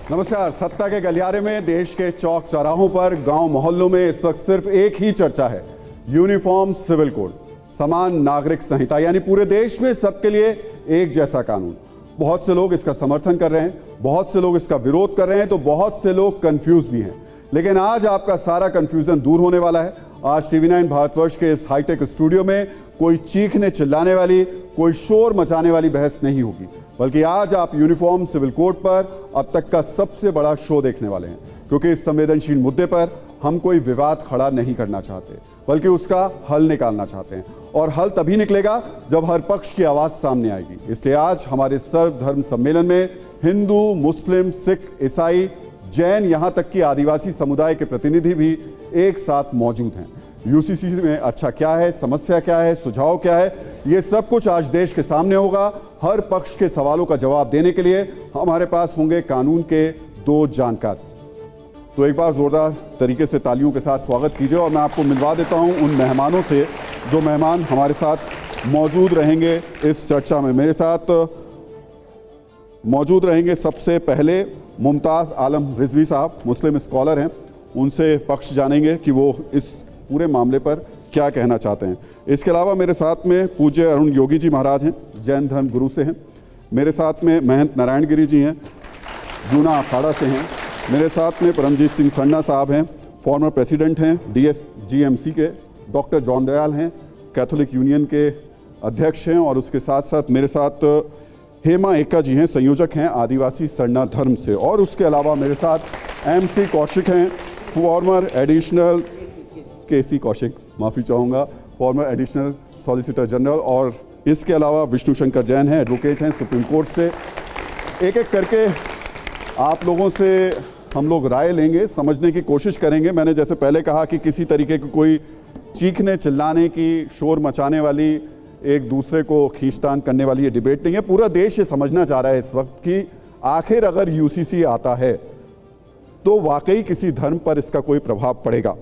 नमस्कार। सत्ता के गलियारे में देश के चौक चौराहों पर, गांव मोहल्लों में इस वक्त सिर्फ एक ही चर्चा है, यूनिफॉर्म सिविल कोड, समान नागरिक संहिता, यानी पूरे देश में सबके लिए एक जैसा कानून। बहुत से लोग इसका समर्थन कर रहे हैं, बहुत से लोग इसका विरोध कर रहे हैं, तो बहुत से लोग कंफ्यूज भी हैं। लेकिन आज आपका सारा कंफ्यूजन दूर होने वाला है। आज टीवी9 भारतवर्ष के इस हाईटेक स्टूडियो में कोई चीखने चिल्लाने वाली, कोई शोर मचाने वाली बहस नहीं होगी, बल्कि आज आप यूनिफॉर्म सिविल कोड पर अब तक का सबसे बड़ा शो देखने वाले हैं। क्योंकि इस संवेदनशील मुद्दे पर हम कोई विवाद खड़ा नहीं करना चाहते, बल्कि उसका हल निकालना चाहते हैं। और हल तभी निकलेगा जब हर पक्ष की आवाज सामने आएगी। इसलिए आज हमारे सर्वधर्म सम्मेलन में हिंदू, मुस्लिम, सिख, ईसाई, जैन, यहां तक कि आदिवासी समुदाय के प्रतिनिधि भी एक साथ मौजूद हैं। यूसीसी में अच्छा क्या है, समस्या क्या है, सुझाव क्या है, ये सब कुछ आज देश के सामने होगा। हर पक्ष के सवालों का जवाब देने के लिए हमारे पास होंगे कानून के दो जानकार। तो एक बार जोरदार तरीके से तालियों के साथ स्वागत कीजिए और मैं आपको मिलवा देता हूं उन मेहमानों से जो मेहमान हमारे साथ मौजूद रहेंगे इस चर्चा में। मेरे साथ मौजूद रहेंगे सबसे पहले मुमताज़ आलम रिजवी साहब, मुस्लिम स्कॉलर हैं। उनसे पक्ष जानेंगे कि वो इस पूरे मामले पर क्या कहना चाहते हैं। इसके अलावा मेरे साथ में पूज्य अरुण योगी जी महाराज हैं, जैन धर्म गुरु से हैं। मेरे साथ में महंत नारायण गिरी जी हैं, जूना अखाड़ा से हैं। मेरे साथ में परमजीत सिंह सन्ना साहब हैं, फॉर्मर प्रेसिडेंट हैं DSGMC के। डॉक्टर जॉन दयाल हैं, कैथोलिक यूनियन के अध्यक्ष हैं। और उसके साथ साथ मेरे साथ हेमा एक्का जी हैं, संयोजक हैं आदिवासी सरना धर्म से। और उसके अलावा मेरे साथ MC कौशिक हैं, फॉर्मर एडिशनल KC कौशिक, माफ़ी चाहूँगा, फॉर्मर एडिशनल सॉलिसिटर जनरल। और इसके अलावा विष्णु शंकर जैन हैं, एडवोकेट हैं सुप्रीम कोर्ट से। एक एक करके आप लोगों से हम लोग राय लेंगे, समझने की कोशिश करेंगे। मैंने जैसे पहले कहा कि किसी तरीके की कोई चीखने चिल्लाने की, शोर मचाने वाली, एक दूसरे को खींचतान करने वाली ये डिबेट नहीं है। पूरा देश ये समझना चाह रहा है इस वक्त कि आखिर अगर UCC आता है तो वाकई किसी धर्म पर इसका कोई प्रभाव पड़ेगा,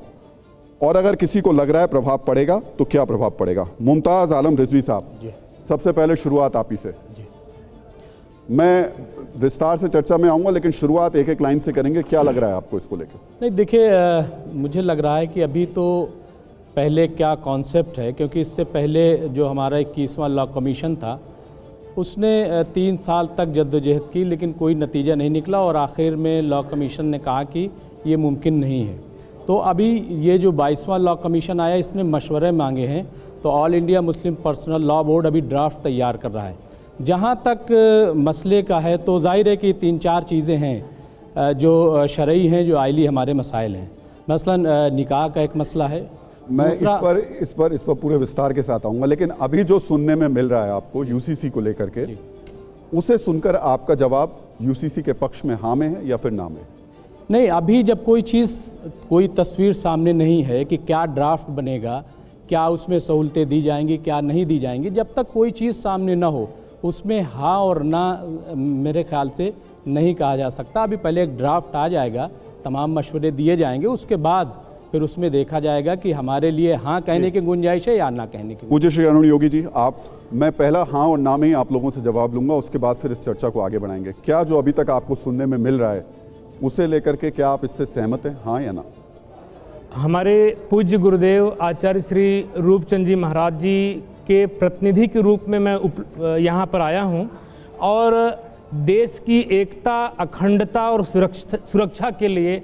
और अगर किसी को लग रहा है प्रभाव पड़ेगा तो क्या प्रभाव पड़ेगा। मुमताज़ आलम रिजवी साहब, सबसे पहले शुरुआत आप ही से। मैं विस्तार से चर्चा में आऊँगा, लेकिन शुरुआत एक एक लाइन से करेंगे। क्या लग रहा है आपको इसको लेकर? नहीं, देखिए, मुझे लग रहा है कि अभी तो पहले क्या कॉन्सेप्ट है, क्योंकि इससे पहले जो हमारा 21वां लॉ कमीशन था उसने 3 साल तक जद्दोजहद की, लेकिन कोई नतीजा नहीं निकला और आखिर में लॉ कमीशन ने कहा कि ये मुमकिन नहीं है। तो अभी ये जो 22वां लॉ कमीशन आया, इसने मशवरे मांगे हैं। तो all India Muslim personal law board अभी ड्राफ्ट तैयार कर रहा है। जहाँ तक मसले का है तो जाहिर है कि 3-4 चीज़ें हैं जो शरई हैं, जो आइली हमारे मसाइल हैं। मसलन निकाह का एक मसला है। मैं इस पर पूरे विस्तार के साथ आऊँगा, लेकिन अभी जो सुनने में मिल रहा है आपको UCC को लेकर के, उसे सुनकर आपका जवाब UCC के पक्ष में हाँ में है या फिर ना में? नहीं, अभी जब कोई तस्वीर सामने नहीं है कि क्या ड्राफ्ट बनेगा, क्या उसमें सहूलतें दी जाएंगी, क्या नहीं दी जाएंगी, जब तक कोई चीज़ सामने ना हो उसमें हाँ और ना मेरे ख्याल से नहीं कहा जा सकता। अभी पहले एक ड्राफ्ट आ जाएगा, तमाम मशवरे दिए जाएंगे, उसके बाद फिर उसमें देखा जाएगा कि हमारे लिए हाँ कहने की गुंजाइश है या ना कहने की। पूज्य श्री अरुण योगी जी, मैं पहला हाँ और ना में ही आप लोगों से जवाब लूँगा, उसके बाद फिर इस चर्चा को आगे बढ़ाएंगे। क्या जो अभी तक आपको सुनने में मिल रहा है उसे लेकर के क्या आप इससे सहमत हैं, हाँ या ना? हमारे पूज्य गुरुदेव आचार्य श्री रूपचंद जी महाराज जी के प्रतिनिधि के रूप में मैं यहाँ पर आया हूँ और देश की एकता, अखंडता और सुरक्षा के लिए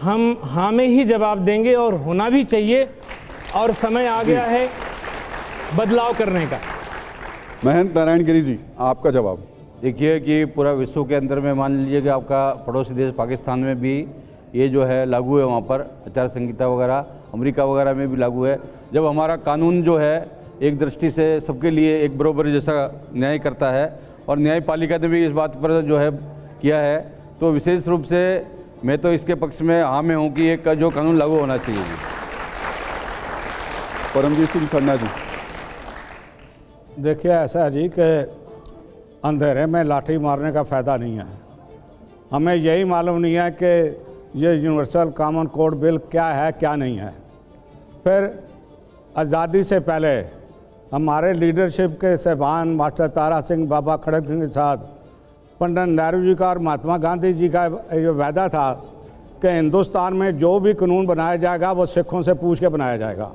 हम हाँ में ही जवाब देंगे, और होना भी चाहिए, और समय आ गया है बदलाव करने का। महंत नारायण गिरी जी, आपका जवाब। देखिए कि पूरा विश्व के अंदर में मान लीजिए कि आपका पड़ोसी देश पाकिस्तान में भी ये जो है लागू है, वहाँ पर आचार संहिता वगैरह, अमेरिका वगैरह में भी लागू है। जब हमारा कानून जो है एक दृष्टि से सबके लिए एक बराबर जैसा न्याय करता है, और न्यायपालिका ने भी इस बात पर जो है किया है, तो विशेष रूप से मैं तो इसके पक्ष में हाँ में हूँ कि एक जो कानून लागू होना चाहिए। परमजीत सिंह सन्ना जी। देखिए, ऐसा है जी कि अंधेरे में लाठी मारने का फ़ायदा नहीं है। हमें यही मालूम नहीं है कि ये यूनिवर्सल कॉमन कोड बिल क्या है, क्या नहीं है। फिर आज़ादी से पहले हमारे लीडरशिप के साहबान मास्टर तारा सिंह, बाबा खड़क सिंह के साथ पंडित नेहरू जी का और महात्मा गांधी जी का ये वादा था कि हिंदुस्तान में जो भी कानून बनाया जाएगा वो सिखों से पूछ के बनाया जाएगा।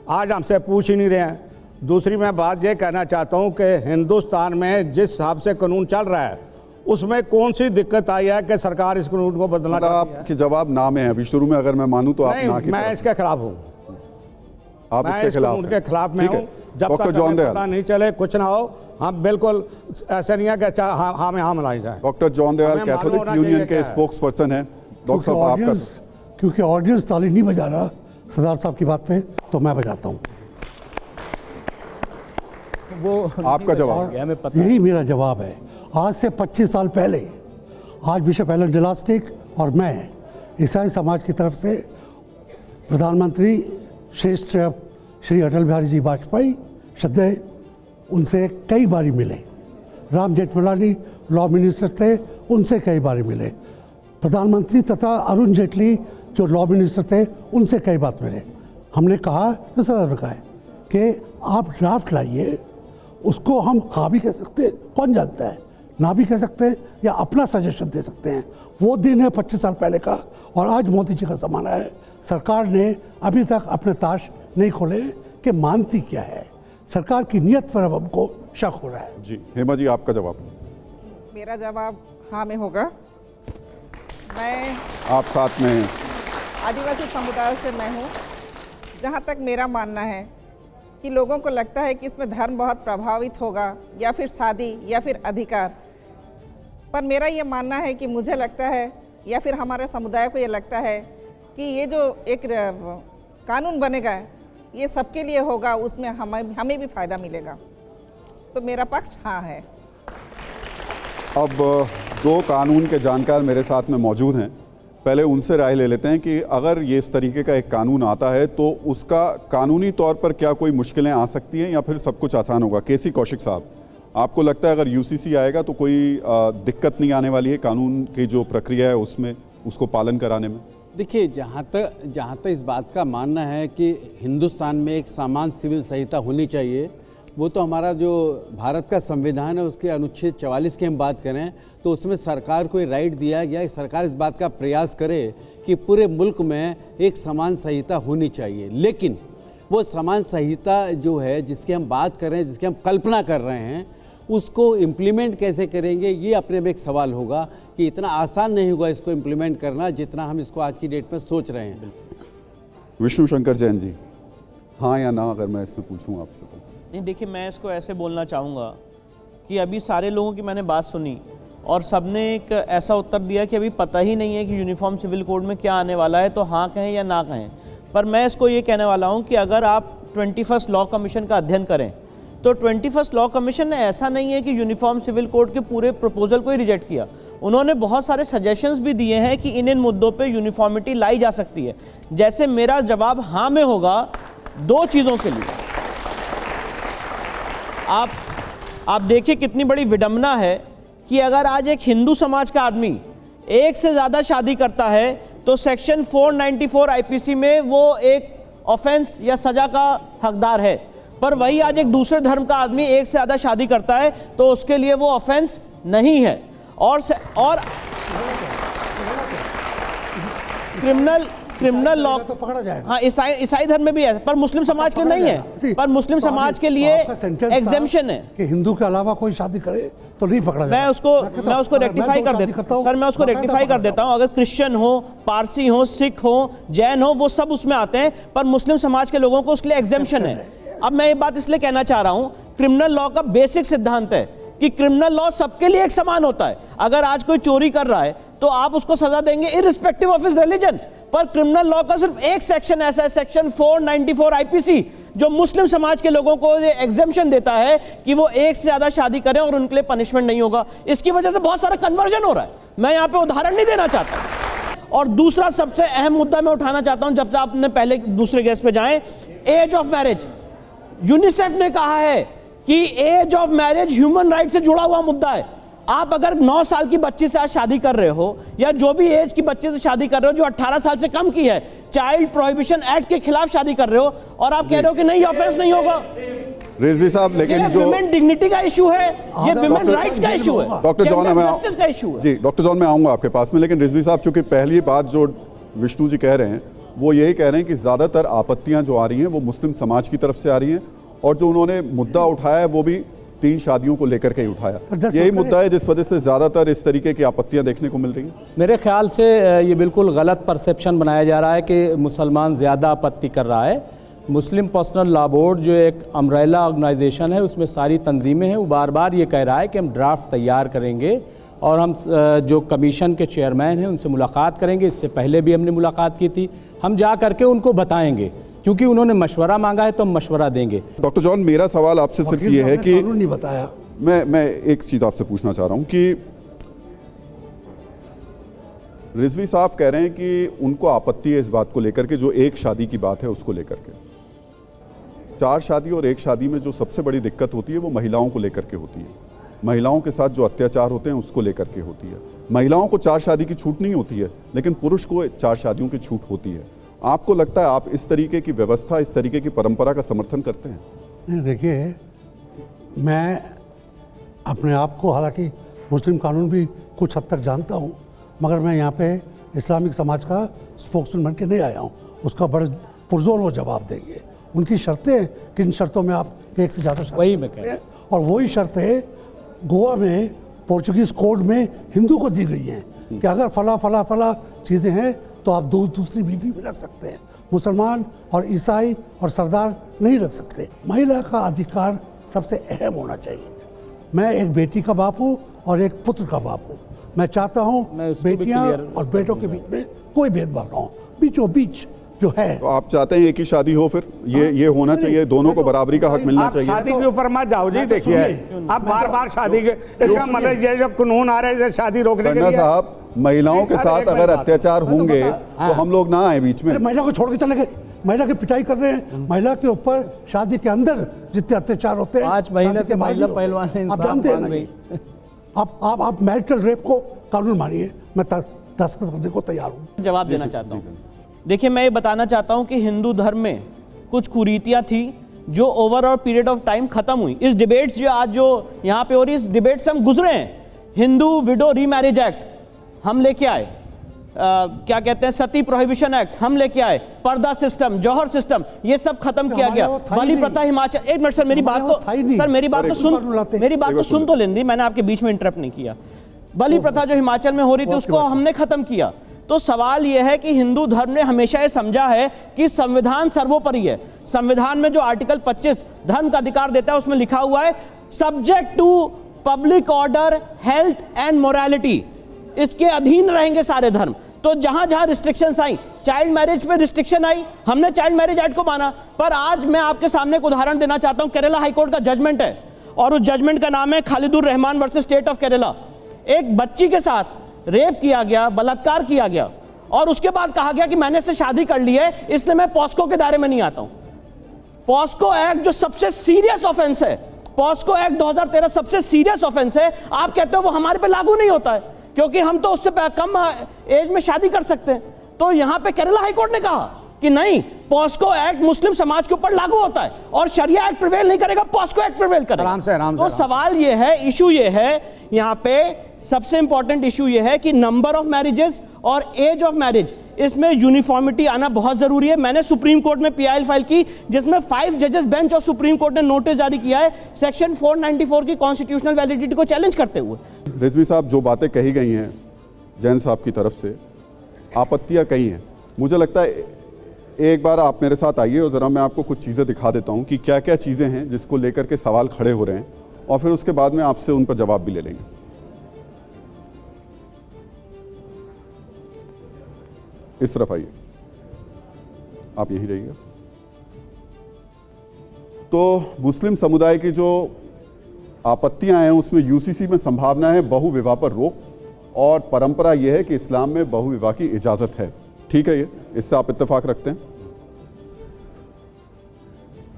आज हमसे पूछ ही नहीं रहे हैं। दूसरी मैं बात ये कहना चाहता हूँ कि हिंदुस्तान में जिस हिसाब से कानून चल रहा है उसमें कौन सी दिक्कत आई है कि सरकार इस कानून को बदलना चाहती है? आपके जवाब ना में है। अभी शुरू में अगर मैं मानूं तो आप ना नहीं, की मैं तरफ। इसके खिलाफ हूँ। आप मैं इसके इस खिलाफ कानून हैं। के खिलाफ में ठीक है। हूँ। जब डॉक्टर तक जॉन हमें दयाल, पता नहीं चले कुछ ना हो, हम बिल्कुल ऐसे नहीं है कि हाँ में हाँ मिलाई जाए। डॉक्टर जॉन दयाल हमें मालूम कैथोलिक होना यूनियन चाहिए के क्या है। स्पोक्स पर्सन हैं। डॉक्टर साहब आपका क्योंकि ऑडियंस ताली नहीं बजा रहा सरदार साहब की बात पे, तो मैं बजाता हूँ। वो आपका जवाब। हमें पता यही मेरा जवाब है। आज से 25 साल पहले आज बिशप एलन डिलास्टिक और मैं ईसाई समाज की तरफ से प्रधानमंत्री श्रेष्ठ श्री अटल बिहारी जी वाजपेयी श्रद्धेय उनसे कई बारी मिले। राम जेठमलानी लॉ मिनिस्टर थे, उनसे कई बार मिले। प्रधानमंत्री तथा अरुण जेटली जो लॉ मिनिस्टर थे, उनसे कई बार मिले। हमने कहा, सर कहा है कि आप ड्राफ्ट लाइए, उसको हम हाँ भी कह सकते हैं, कौन जानता है, ना भी कह सकते हैं, या अपना सजेशन दे सकते हैं। वो दिन है 25 साल पहले का, और आज मोदी जी का ज़माना है। सरकार ने अभी तक अपने ताश नहीं खोले कि मानती क्या है। सरकार की नीयत पर अब हमको शक हो रहा है। जी हेमा जी, आपका जवाब। मेरा जवाब हाँ में होगा। मैं आप साथ में हैं। आदिवासी समुदाय से मैं हूँ। जहाँ तक मेरा मानना है कि लोगों को लगता है कि इसमें धर्म बहुत प्रभावित होगा, या फिर शादी, या फिर अधिकार, पर मेरा ये मानना है कि मुझे लगता है, या फिर हमारे समुदाय को ये लगता है कि ये जो एक कानून बनेगा ये सबके लिए होगा, उसमें हमें भी फ़ायदा मिलेगा। तो मेरा पक्ष हाँ है। अब दो कानून के जानकार मेरे साथ में मौजूद हैं। पहले उनसे राय ले लेते हैं कि अगर ये इस तरीके का एक कानून आता है तो उसका कानूनी तौर पर क्या कोई मुश्किलें आ सकती हैं या फिर सब कुछ आसान होगा। केसी कौशिक साहब, आपको लगता है अगर यूसीसी आएगा तो कोई दिक्कत नहीं आने वाली है कानून की जो प्रक्रिया है उसमें, उसको पालन कराने में? देखिए, जहाँ तक इस बात का मानना है कि हिंदुस्तान में एक समान सिविल संहिता होनी चाहिए, वो तो हमारा जो भारत का संविधान है उसके अनुच्छेद 44 की हम बात करें तो उसमें सरकार को राइट दिया गया है। सरकार इस बात का प्रयास करे कि पूरे मुल्क में एक समान संहिता होनी चाहिए, लेकिन वो समान संहिता जो है जिसकी हम बात कर रहे हैं, जिसकी हम कल्पना कर रहे हैं, उसको इम्प्लीमेंट कैसे करेंगे, ये अपने में एक सवाल होगा कि इतना आसान नहीं होगा इसको इम्प्लीमेंट करना जितना हम इसको आज की डेट में सोच रहे हैं। विष्णु शंकर जैन जी, हाँ या ना अगर मैं इसमें पूछूं आपसे तो? नहीं, देखिए, मैं इसको ऐसे बोलना चाहूँगा कि अभी सारे लोगों की मैंने बात सुनी और सबने एक ऐसा उत्तर दिया कि अभी पता ही नहीं है कि यूनिफॉर्म सिविल कोड में क्या आने वाला है, तो हाँ कहें या ना कहें। पर मैं इसको ये कहने वाला हूँ कि अगर आप 21st लॉ कमीशन का अध्ययन करें तो 21st लॉ कमीशन ने ऐसा नहीं है कि यूनिफॉर्म सिविल कोड के पूरे प्रपोजल को ही रिजेक्ट किया। उन्होंने बहुत सारे सजेशंस भी दिए हैं कि इन मुद्दों पे यूनिफॉर्मिटी लाई जा सकती है। जैसे मेरा जवाब हाँ में होगा दो चीज़ों के लिए। आप देखिए कितनी बड़ी विडंबना है कि अगर आज एक हिंदू समाज का आदमी एक से ज़्यादा शादी करता है तो सेक्शन 494 आईपीसी में वो एक ऑफेंस या सज़ा का हकदार है, पर वही आज एक दूसरे धर्म का आदमी एक से ज़्यादा शादी करता है तो उसके लिए वो ऑफेंस नहीं है। और क्रिमिनल लॉ तो पकड़ा जाएगा। हाँ, ईसाई धर्म में भी है, पर मुस्लिम समाज के नहीं है। पर मुस्लिम समाज के लिए एग्जेम्पशन है कि हिंदू के अलावा कोई शादी करे तो नहीं पकड़ा जाएगा। मैं उसको रेक्टिफाई कर देता हूँ सर, मैं उसको रेक्टिफाई कर देता हूँ। अगर क्रिश्चियन हो, पारसी हो, सिख हो, जैन हो, वो सब उसमें आते हैं, पर मुस्लिम समाज के लोगों को उसके लिए एग्जेम्पशन है। अब मैं ये बात इसलिए कहना चाह रहा हूँ, क्रिमिनल लॉ का बेसिक सिद्धांत है कि क्रिमिनल लॉ सबके लिए एक समान होता है। अगर आज कोई चोरी कर रहा है तो आप उसको सजा देंगे इररिस्पेक्टिव ऑफ हिज रिलीजन, पर क्रिमिनल लॉ का सिर्फ एक सेक्शन ऐसा है, सेक्शन 494 आईपीसी, जो मुस्लिम समाज के लोगों को ये एग्जेम्पशन देता है कि वो एक से ज्यादा शादी करें और उनके लिए पनिशमेंट नहीं होगा। इसकी वजह से बहुत सारा कन्वर्जन हो रहा है। मैं यहाँ पे उदाहरण नहीं देना चाहता। और दूसरा सबसे अहम मुद्दा मैं उठाना चाहता हूं, जब से आपने पहले दूसरे गेस्ट पे जाएं, एज ऑफ मैरिज। यूनिसेफ ने कहा है कि age of marriage human right से जुड़ा हुआ मुद्दा है। आप अगर 9 साल की बच्ची से आज शादी कर रहे हो या जो भी एज की बच्चे से शादी कर रहे हो जो 18 साल से कम की है, चाइल्ड प्रोहिबिशन एक्ट के खिलाफ शादी कर रहे हो और आप कह रहे हो कि नहीं ऑफेंस नहीं होगा। रिजवी साहब, लेकिन ये जो वुमेन डिग्निटी का इशू है, ये वुमेन राइट्स का इशू है, डॉक्टर जॉन, जस्टिस का इशू है। जी डॉक्टर जॉन, मैं आऊँगा आपके पास में, लेकिन रिजवी साहब चूंकि पहली बात जो विष्णु जी कह रहे हैं वो यही कह रहे हैं कि ज़्यादातर आपत्तियां जो आ रही हैं वो मुस्लिम समाज की तरफ से आ रही हैं, और जो उन्होंने मुद्दा उठाया है वो भी 3 शादियों को लेकर के ही उठाया। यही मुद्दा है जिस वजह से ज़्यादातर इस तरीके की आपत्तियां देखने को मिल रही हैं। मेरे ख्याल से ये बिल्कुल गलत परसेप्शन बनाया जा रहा है कि मुसलमान ज़्यादा आपत्ति कर रहा है। मुस्लिम पर्सनल लॉ बोर्ड जो एक अम्ब्रेला ऑर्गेनाइजेशन है, उसमें सारी तंजीमें हैं, वो बार बार ये कह रहा है कि हम ड्राफ्ट तैयार करेंगे और हम जो कमीशन के चेयरमैन हैं उनसे मुलाकात करेंगे। इससे पहले भी हमने मुलाकात की थी, हम जा करके उनको बताएंगे, क्योंकि उन्होंने मशवरा मांगा है तो हम मशवरा देंगे। डॉक्टर जॉन, मेरा सवाल आपसे सिर्फ ये है कि नहीं बताया, मैं एक चीज़ आपसे पूछना चाह रहा हूँ कि रिजवी साहब कह रहे हैं कि उनको आपत्ति है इस बात को लेकर के, जो एक शादी की बात है उसको लेकर के। 4 शादी और एक शादी में जो सबसे बड़ी दिक्कत होती है वो महिलाओं को लेकर के होती है, महिलाओं के साथ जो अत्याचार होते हैं उसको लेकर के होती है। महिलाओं को 4 शादी की छूट नहीं होती है, लेकिन पुरुष को 4 शादियों की छूट होती है। आपको लगता है आप इस तरीके की व्यवस्था, इस तरीके की परंपरा का समर्थन करते हैं? नहीं, देखिए, मैं अपने आप को हालांकि मुस्लिम कानून भी कुछ हद तक जानता हूँ, मगर मैं यहाँ पे इस्लामिक समाज का स्पोक्समैन बन के नहीं आया हूँ। उसका बड़े पुरजोर वो जवाब देंगे। उनकी शर्तें, किन शर्तों में आप एक से ज़्यादा वही मैं कह रहा हूँ, और वही शर्तें गोवा में पोर्चुगीज़ कोड में हिंदू को दी गई हैं कि अगर फला चीज़ें हैं तो आप दूसरी बीवी भी रख सकते हैं। मुसलमान और ईसाई और सरदार नहीं रख सकते। महिला का अधिकार सबसे अहम होना चाहिए। मैं एक बेटी का बाप हूँ और एक पुत्र का बाप हूँ। मैं चाहता हूँ बेटियाँ और बेटों के बीच में कोई भेदभाव ना हो, बीचों बीच जो है। तो आप चाहते हैं एक ही शादी हो, फिर ये होना चाहिए, दोनों को बराबरी का हक मिलना चाहिए। शादी के ऊपर मत जाओ जी। देखिए, आप बार शादी के, इसका मतलब ये जो कानून आ रहे हैं शादी रोकने के लिए साहब, महिलाओं के साथ अगर अत्याचार होंगे तो हम लोग ना आए बीच में। महिला को छोड़ के चले गए, महिला की पिटाई कर रहे हैं, महिला के ऊपर शादी के अंदर जितने अत्याचार होते हैं 5 महीने से महिला पहलवान है, आप जानते हैं नहीं। आप मैरिटल रेप को कानून मानिए, मैं दस्तखत करने को तैयार हूँ। जवाब देना चाहता हूँ। देखिए, मैं ये बताना चाहता हूँ कि हिंदू धर्म में कुछ कुरीतियाँ थी जो ओवरऑल पीरियड ऑफ टाइम खत्म हुई। इस डिबेट्स जो आज जो यहाँ पे हो रही, इस डिबेट से हम गुजरे हैं। हिंदू विडो रीमैरिज एक्ट हम लेके आए, क्या कहते हैं, सती प्रोहिबिशन एक्ट हम लेके आए, पर्दा सिस्टम, जौहर सिस्टम, ये सब खत्म किया गया। बलि प्रथा हिमाचल, एक मिनट सर, मेरी बात तो सुन तो लेंदी, मैंने आपके बीच में इंटरप्ट नहीं किया। बलि प्रथा जो हिमाचल में हो रही थी उसको हमने खत्म किया। तो सवाल यह है कि हिंदू धर्म ने हमेशा ये समझा है कि संविधान सर्वोपरि है। संविधान में जो आर्टिकल 25 धर्म का अधिकार देता है उसमें लिखा हुआ है subject to public order, health and morality, इसके अधीन रहेंगे सारे धर्म। तो जहां जहां रिस्ट्रिक्शंस आई, चाइल्ड मैरिज पे रिस्ट्रिक्शन आई, हमने चाइल्ड मैरिज एक्ट को माना। पर आज मैं आपके सामने एक उदाहरण देना चाहता हूं। केरला हाईकोर्ट का जजमेंट है और उस जजमेंट का नाम है Khalidur Rahman versus state of Kerala. एक बच्ची के साथ रेप किया गया, बलात्कार किया गया, और उसके बाद कहा गया कि मैंने इससे शादी कर ली है, इसलिए मैं पॉस्को के दायरे में नहीं आता हूं। पॉस्को एक्ट जो सबसे सीरियस ऑफेंस है, पॉस्को एक्ट 2013 सबसे सीरियस ऑफेंस है, आप कहते हो वो हमारे पे लागू नहीं होता है क्योंकि हम तो उससे कम एज में शादी कर सकते हैं। तो यहां पे केरला हाईकोर्ट ने कहा कि नहीं, पॉस्को एक्ट मुस्लिम समाज के ऊपर लागू होता है और शरिया एक्ट प्रिवेल नहीं करेगा, पॉस्को एक्ट प्रिवेल करेगा। तो सवाल ये है, इशू ये है, यहां पे सबसे इंपॉर्टेंट इशू ये है कि नंबर ऑफ मैरिजेस और एज ऑफ मैरिज, इसमें यूनिफॉर्मिटी आना बहुत जरूरी है। मैंने सुप्रीम कोर्ट में पीआईएल फाइल की जिसमें 5 जजेस बेंच ऑफ सुप्रीम कोर्ट ने नोटिस जारी किया है सेक्शन 494 की कॉन्स्टिट्यूशनल वैलिडिटी को चैलेंज करते हुए। रिजवी साहब, जो बातें कही गई हैं जैन साहब की तरफ से, आपत्तियां कही हैं, मुझे लगता है एक बार आप मेरे साथ आइए और ज़रा मैं आपको कुछ चीज़ें दिखा देता हूं कि क्या क्या चीज़ें हैं जिसको लेकर के सवाल खड़े हो रहे हैं, और फिर उसके बाद में आपसे उन पर जवाब भी ले लेंगे। इस तरफ आइए, आप यही रहिएगा। तो मुस्लिम समुदाय की जो आपत्तियां हैं उसमें यूसीसी में संभावना है बहुविवाह पर रोक, और परंपरा यह है कि इस्लाम में बहुविवाह की इजाजत है। ठीक है, ये इससे आप इत्तेफाक रखते हैं।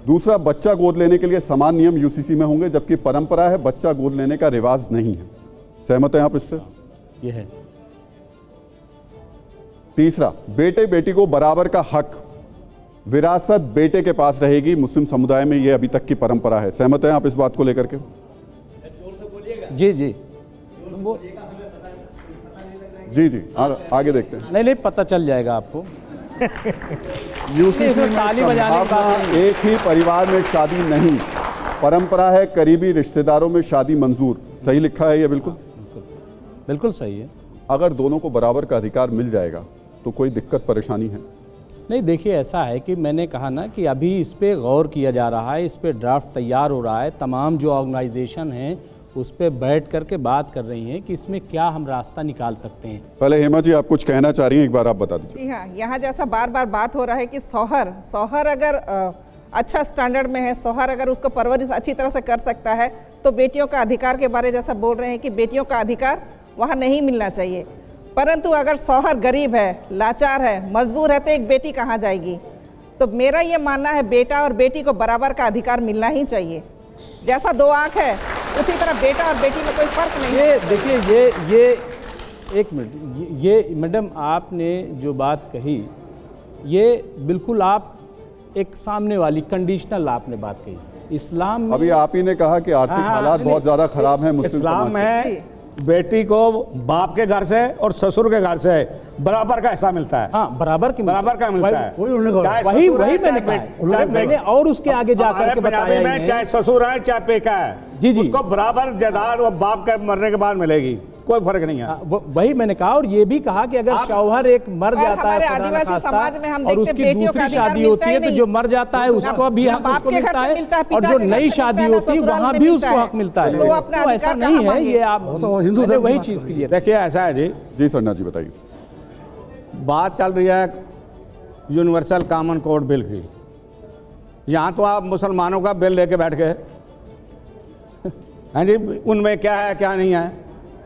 दूसरा, बच्चा गोद लेने के लिए समान नियम यूसीसी में होंगे, जबकि परंपरा है बच्चा गोद लेने का रिवाज नहीं है। सहमत हैं आप इससे? ये है। तीसरा, बेटे बेटी को बराबर का हक विरासत बेटे के पास रहेगी। मुस्लिम समुदाय में ये अभी तक की परंपरा है। सहमत हैं आप इस बात को लेकर के? जी जी वो जी जी आगे देखते हैं। नहीं पता चल जाएगा आपको। यूसीसी में ताली बजाने की बात नहीं। एक ही परिवार में शादी नहीं, परंपरा है करीबी रिश्तेदारों में शादी मंजूर। सही लिखा है ये? बिल्कुल बिल्कुल सही है। अगर दोनों को बराबर का अधिकार मिल जाएगा तो कोई दिक्कत परेशानी है? नहीं देखिए, ऐसा है कि मैंने कहा ना कि अभी इस पे गौर किया जा रहा है, इस पे ड्राफ्ट तैयार हो रहा है। तमाम जो ऑर्गेनाइजेशन हैं उस पे बैठ करके बात कर रही हैं कि इसमें क्या हम रास्ता निकाल सकते हैं। पहले हेमा जी आप कुछ कहना चाह रही हैं, एक बार आप बता दीजिए। जी हाँ, यहाँ जैसा बार बार बात हो रहा है कि शौहर अगर अच्छा स्टैंडर्ड में है, शौहर अगर उसको परवरिश अच्छी तरह से कर सकता है, तो बेटियों का अधिकार के बारे जैसा बोल रहे हैं कि बेटियों का अधिकार वहाँ नहीं मिलना चाहिए। परंतु अगर शौहर गरीब है, लाचार है, मजबूर है, तो एक बेटी कहाँ जाएगी? तो मेरा ये मानना है बेटा और बेटी को बराबर का अधिकार मिलना ही चाहिए। जैसा दो आँख है उसी तरह बेटा और बेटी में कोई फर्क नहीं है। देखिए ये एक मिनट, ये मैडम आपने जो बात कही ये बिल्कुल आप एक सामने वाली कंडीशनल आपने बात कही। इस्लाम में अभी आप ही ने कहा कि आर्थिक हालात बहुत ज्यादा खराब हैं मुस्लिम इस्लाम समाज के। में बेटी को बाप के घर से और ससुर के घर से बराबर का हिस्सा मिलता है। हाँ, बराबर का मिलता है। वही मैंने और उसके आगे जाकर के बताया पंजाबी में चाहे ससुर है चाहे पेका है, जी उसको बराबर जायदाद वो बाप के मरने के बाद मिलेगी, कोई फर्क नहीं है। वही मैंने कहा। और ये भी कहा कि अगर शौहर एक मर जाता है आदिवासी समाज में हम और उसकी दूसरी शादी होती है तो जो मर जाता है उसको भी हक उसको मिलता है, और जो नई शादी होती है वहाँ भी उसको हक मिलता है। तो ऐसा नहीं है, ये आप हिंदू वही चीज की। देखिए ऐसा है जी सरना जी बताइए। बात चल रही है यूनिवर्सल कॉमन कोड बिल की। यहाँ तो आप मुसलमानों का बिल लेके बैठ गए हैं जी, उनमें क्या है क्या नहीं है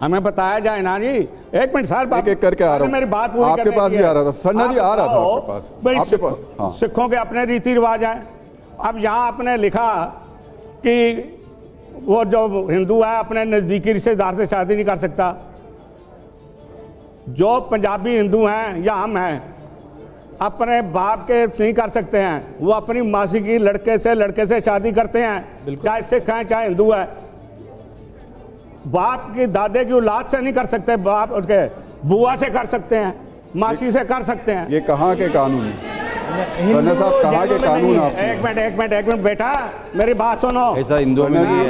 हमें बताया जाए ना जी। एक मिनट सर, एक करके आ रहा हूं। मेरी बात पूरी आपके पास भी आ रहा था सरना जी, आ रहा था आपके पास। भाई आपके पास हाँ। सिखों के अपने रीति रिवाज हैं। अब यहाँ आपने लिखा कि वो जो हिंदू है अपने नज़दीकी रिश्तेदार से शादी नहीं कर सकता। जो पंजाबी हिंदू हैं या हम हैं अपने बाप के नहीं कर सकते हैं, वो अपनी मासी की लड़के से शादी करते हैं, चाहे सिख हैं चाहे हिंदू है। बाप की दादे की औलाद से नहीं कर सकते, बाप उनके बुआ से कर सकते हैं, मासी से कर सकते हैं। ये कहाँ के कानून है साहब, कहाँ के कानून? आप एक मिनट बेटा मेरी बात सुनो। ऐसा हिंदू में नहीं है।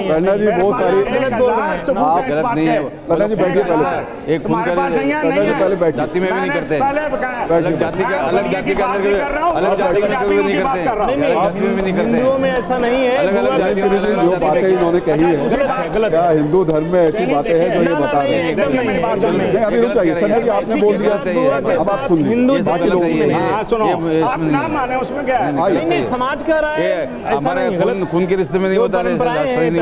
सरना जी बहुत सारी आप गलत नहीं है। सरना जी बैठिए पहले, एक फोन कर पहले बैठिए। जाति में भी नहीं करते, अलग जाति के अलग जाति के अंदर अलग जाति में कभी नहीं करते, जाति में भी नहीं करते। हिंदुओं में ऐसा नहीं है। अलग अलग जाति में जो बातें इन्होंने कही है, क्या हिंदू धर्म में ऐसी बातें हैं जो ये बता रहे हैं? नहीं अभी रुक जाइए सरना जी, आपने बोल दिया, अब आप सुन लीजिए, बाकी लोग सुनो, आप ना माने उसमें क्या है? नहीं समाज कह रहा है हमारे खून के रिश्ते में नहीं होता, सही नहीं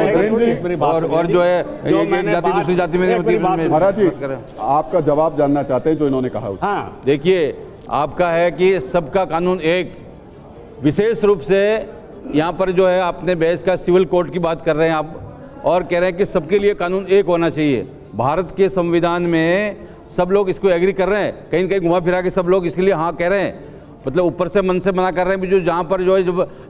होता। और जो है एक जाति दूसरी जाति में नहीं होती। महाराज जी आपका जवाब जानना चाहते हैं जो इन्होंने कहा। हाँ देखिए, आपका है कि सबका कानून एक, विशेष रूप से यहाँ पर जो है आपने बहस का सिविल कोड की बात कर रहे हैं आप, और कह रहे हैं कि सबके लिए कानून एक होना चाहिए। भारत के संविधान में सब लोग इसको एग्री कर रहे हैं, कहीं न कहीं घुमा फिरा के सब लोग इसके लिए हाँ कह रहे हैं, मतलब ऊपर से मन से मना कर रहे हैं। जो जहाँ पर जो है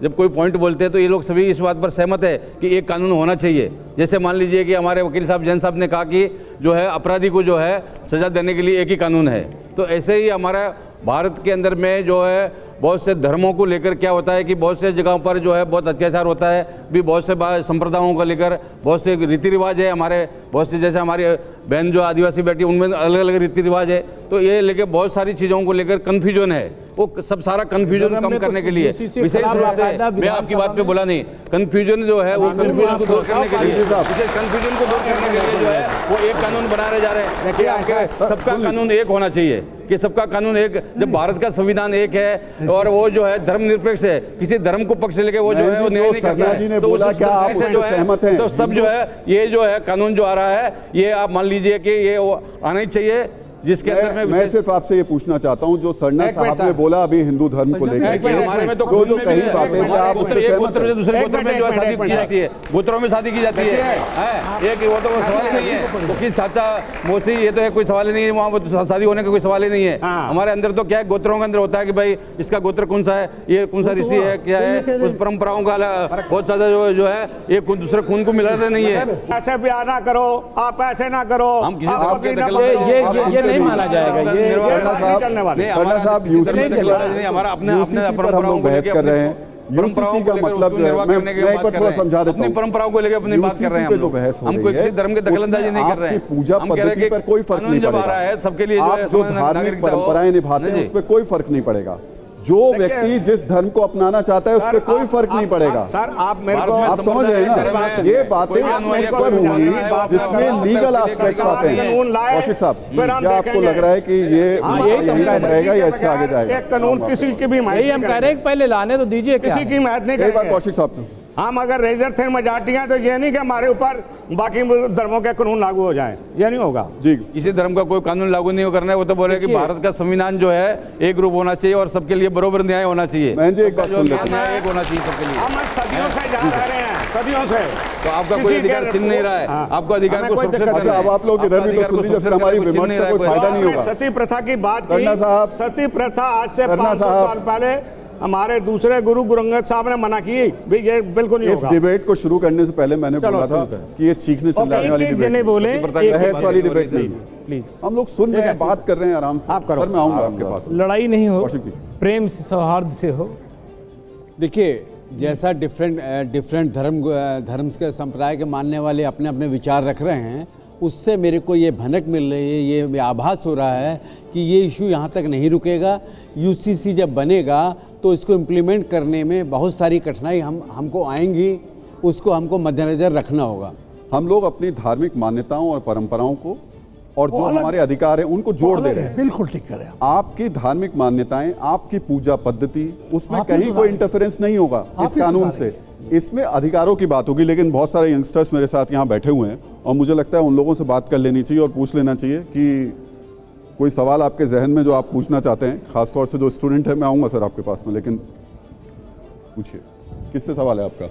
जब कोई पॉइंट बोलते हैं तो ये लोग सभी इस बात पर सहमत है कि एक कानून होना चाहिए। जैसे मान लीजिए कि हमारे वकील साहब जैन साहब ने कहा कि जो है अपराधी को जो है सज़ा देने के लिए एक ही कानून है, तो ऐसे ही हमारा भारत के अंदर में जो है बहुत से धर्मों को लेकर क्या होता है कि बहुत से जगहों पर जो है बहुत अत्याचार होता है भी, बहुत से संप्रदायों को लेकर बहुत से रीति रिवाज है हमारे, बहुत से जैसे हमारी बहन जो आदिवासी बैठी उनमें अलग अलग रीति रिवाज है, तो ये लेके बहुत सारी चीज़ों को लेकर कन्फ्यूजन है। वो सब सारा कन्फ्यूजन कम करने के लिए विशेष रूप से मैं आपकी बात पे बोला नहीं, कन्फ्यूजन जो है वो कन्फ्यूजन को दूर करने के लिए, विशेष कन्फ्यूजन को दूर करने के लिए जो है वो एक कानून बना रहे जा रहे हैं कि सबका कानून एक होना चाहिए, कि सबका कानून एक। जब भारत का संविधान एक है और वो जो है धर्मनिरपेक्ष है, किसी धर्म को पक्ष लेके वो जो है वो निर्णय नहीं करता है, तो उस से जो है तो सब जो है ये जो है कानून जो आ रहा है ये आप मान लीजिए कि ये आना ही चाहिए। जिसके अंदर मैं सिर्फ आपसे ये पूछना चाहता हूँ, जो सरना एक मिनट साहब ने बोला अभी हिंदू धर्म को लेकर, हमारे में तो जो कही बातें क्या आप उससे एक सहमत गोत्र से हैं? दूसरे गोत्र में जो है शादी की जाती है, गोत्रों में शादी की जाती है, एक वो तो सवाल नहीं है। क्योंकि चाचा मौसी ये तो है, कोई सवाल ही नहीं है, वहाँ शादी होने का कोई सवाल ही नहीं है। हमारे अंदर तो क्या है, गोत्रों के अंदर होता है कि भाई इसका गोत्र कौन सा है, ये कौन सा ऋषि है, क्या है, उस परंपराओं का बहुत ज्यादा जो है एक दूसरे खून को मिलाते नहीं है। ऐसे ब्याह ना करो, आप ऐसे ना करो, हम किसी आप धर्म के ना दखल- पकड़ो। ये नहीं माना जाएगा। ये नहीं चलने वाले। सरना साहब हमारा अपने यूसीसी पर हम लोग बहस कर रहे हैं। यूसीसी का मतलब जो है, मैं एक बार थोड़ा समझा देता अपनी हूँ। परंपराओं को लेकर अपनी बात कर रहे हैं यूसीसी पे जो बहस हो हम रही कोई है, किसी धर्म के दखलंदाजी नहीं कर रहे हैं। आपकी पूजा हम कह रहे हैं पद्धति कि पर कोई फर्क कानून नहीं जब आ रहा पड़ेगा। है सबके लिए आप जो धार्मिक परंपराएं निभाते हैं उस पर कोई फर्क नहीं पड़ेगा। जो व्यक्ति जिस धर्म को अपनाना चाहता है उस पर कोई फर्क नहीं पड़ेगा। सर आप मेरे को आप समझ रहे हैं ना, ये बातें पर होंगी जिसमें लीगल एस्पेक्ट्स आते हैं। कौशिक साहब, क्या आपको लग रहा है कि ये यही रहेगा या इससे आगे जाएगा? एक कानून किसी की भी यही हम कह रहे हैं कि पहले लाने तो दीजिए, किसी की महत्व नहीं एक बार करेंगे। कौशिक साहब, हम अगर रेजर थे मेजॉरिटी हैं तो ये नहीं कि हमारे ऊपर बाकी धर्मों के कानून लागू हो जाएं, ये नहीं होगा जी। किसी धर्म का कोई कानून लागू नहीं करना है। वो तो बोले कि भारत का संविधान जो है एक रूप होना चाहिए और सबके लिए बरोबर न्याय होना चाहिए। बहन जी, एक बात सुन लेते हैं। एक होना चाहिए सबके लिए। हम सदियों से जा रहे हैं, सदियों से। तो आपका कोई अधिकार छीन नहीं रहा है, आपको अधिकार को सुरक्षित करना अच्छा, है। अब आप लोग इधर भी तो सुन लीजिए, फिर हमारी विमर्श का कोई फायदा नहीं होगा। सती प्रथा की बात की। सरना साहब, सती प्रथा आज से सरना 500 साहब, साल पहले हमारे दूसरे गुरु अंगद साहब ने मना की भी ये बिल्कुल नहीं इस होगा। डिबेट को शुरू करने से पहले मैंने बोला था कि ये चीखने चिल्लाने वाली डिबेट जने बोले नहीं, बहस वाली डिबेट नहीं। प्लीज, हम लोग सुन रहे हैं, बात कर रहे हैं आराम से। आप करो। सर, मैं आऊंगा आपके पास। लड़ाई नहीं हो, कौशिक जी। प्रेम से, सौहार्द से हो। देखिए, जैसा डिफरेंट धर्म के संप्रदाय के मानने वाले अपने अपने विचार रख रहे हैं, उससे मेरे को ये भनक मिल रही है, ये आभास हो रहा है कि ये इशू यहाँ तक नहीं रुकेगा। यूसीसी जब बनेगा तो इसको इम्प्लीमेंट करने में बहुत सारी कठिनाई हमको आएंगी, उसको हमको मद्देनज़र रखना होगा। हम लोग अपनी धार्मिक मान्यताओं और परंपराओं को और जो हमारे अधिकार हैं उनको जोड़ दे रहे हैं। बिल्कुल ठीक कह रहे हैं। आपकी धार्मिक मान्यताएं, आपकी पूजा पद्धति, उसमें आप ही कहीं सुधारें। कोई इंटरफेरेंस नहीं होगा इस ही कानून से। इसमें अधिकारों की बात होगी, लेकिन बहुत सारे यंगस्टर्स मेरे साथ यहाँ बैठे हुए हैं और मुझे लगता है उन लोगों से बात कर लेनी चाहिए और पूछ लेना चाहिए कि कोई सवाल आपके जहन में जो आप पूछना चाहते हैं, खासतौर से जो स्टूडेंट है। मैं आऊँगा सर आपके पास में, लेकिन पूछिए, किससे सवाल है आपका?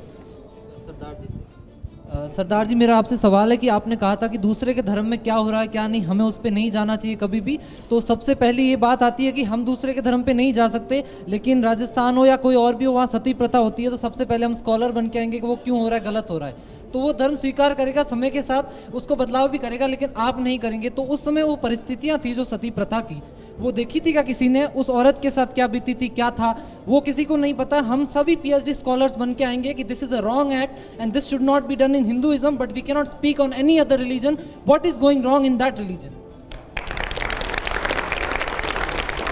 सरदार जी, मेरा आपसे सवाल है कि आपने कहा था कि दूसरे के धर्म में क्या हो रहा है क्या नहीं, हमें उस पर नहीं जाना चाहिए कभी भी। तो सबसे पहले ये बात आती है कि हम दूसरे के धर्म पे नहीं जा सकते, लेकिन राजस्थान हो या कोई और भी हो, वहाँ सती प्रथा होती है। तो सबसे पहले हम स्कॉलर बन के आएंगे कि वो क्यों हो रहा है, गलत हो रहा है। तो वो धर्म स्वीकार करेगा, समय के साथ उसको बदलाव भी करेगा, लेकिन आप नहीं करेंगे। तो उस समय वो परिस्थितियाँ थी जो सती प्रथा की, वो देखी थी क्या किसी ने? उस औरत के साथ क्या बीती थी, क्या था, वो किसी को नहीं पता। हम सभी PhD स्कॉलर्स बन के आएंगे कि this is a wrong act and this should not be done in Hinduism, but we can not speak on any other religion what is going wrong in that religion.